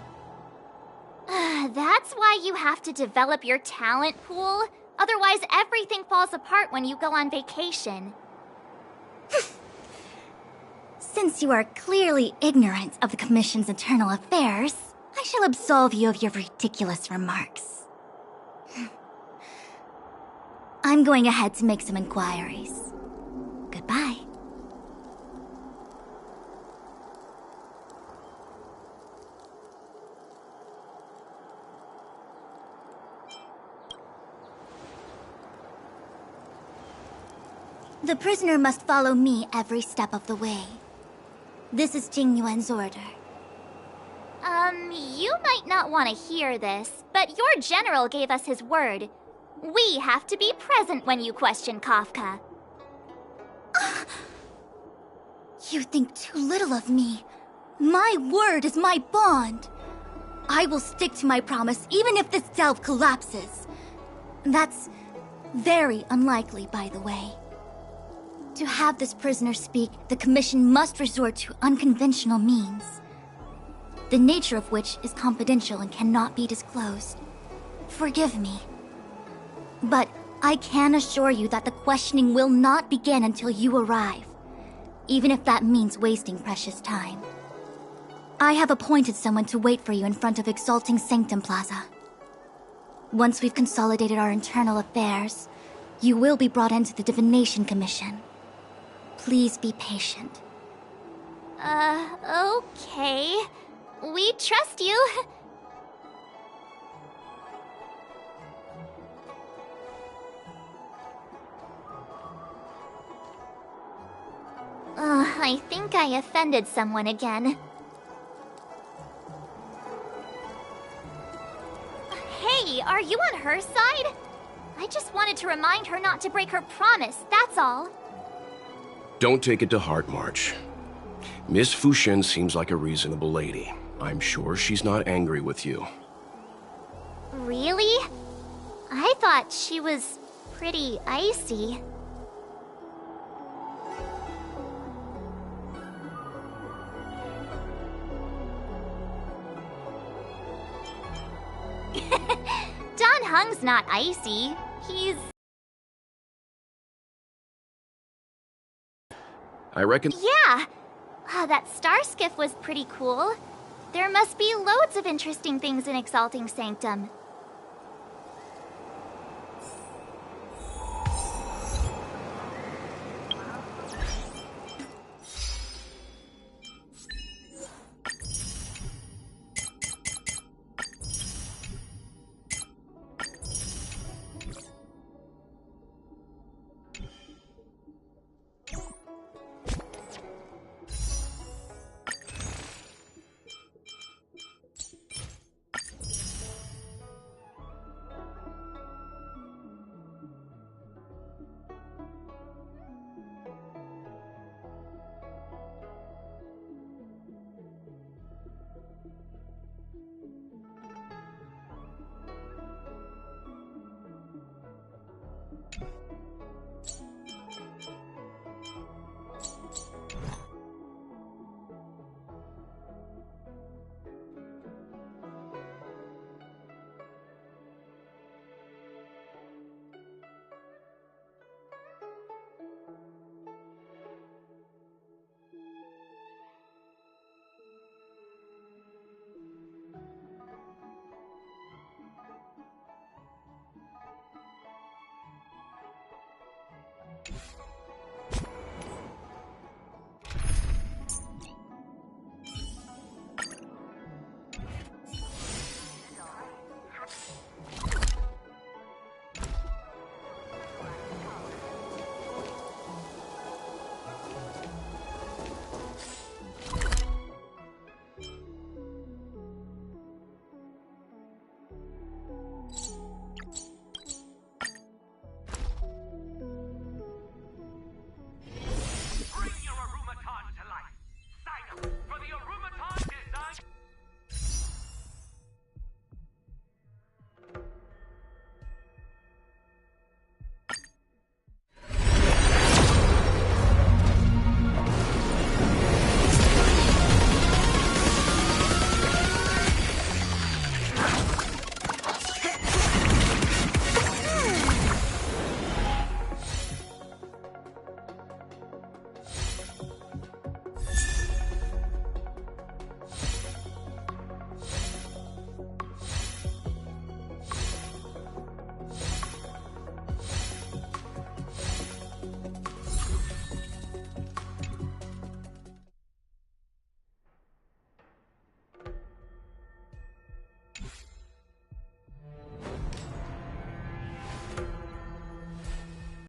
That's why you have to develop your talent pool. Otherwise, everything falls apart when you go on vacation. Since you are clearly ignorant of the Commission's internal affairs, I shall absolve you of your ridiculous remarks. I'm going ahead to make some inquiries. Goodbye. The prisoner must follow me every step of the way. This is Jing Yuan's order. You might not want to hear this, but your general gave us his word. We have to be present when you question Kafka. You think too little of me. My word is my bond. I will stick to my promise even if this delve collapses. That's very unlikely, by the way. To have this prisoner speak, the Commission must resort to unconventional means, the nature of which is confidential and cannot be disclosed. Forgive me. But I can assure you that the questioning will not begin until you arrive, even if that means wasting precious time. I have appointed someone to wait for you in front of Exalting Sanctum Plaza. Once we've consolidated our internal affairs, you will be brought into the Divination Commission. Please be patient. Okay. We trust you. I think I offended someone again. Hey, are you on her side? I just wanted to remind her not to break her promise, that's all. Don't take it to heart, March. Miss Fushen seems like a reasonable lady. I'm sure she's not angry with you. Really? I thought she was pretty icy. Don Hung's not icy. He's... I reckon... Yeah! That Starskiff was pretty cool. There must be loads of interesting things in Exalting Sanctum.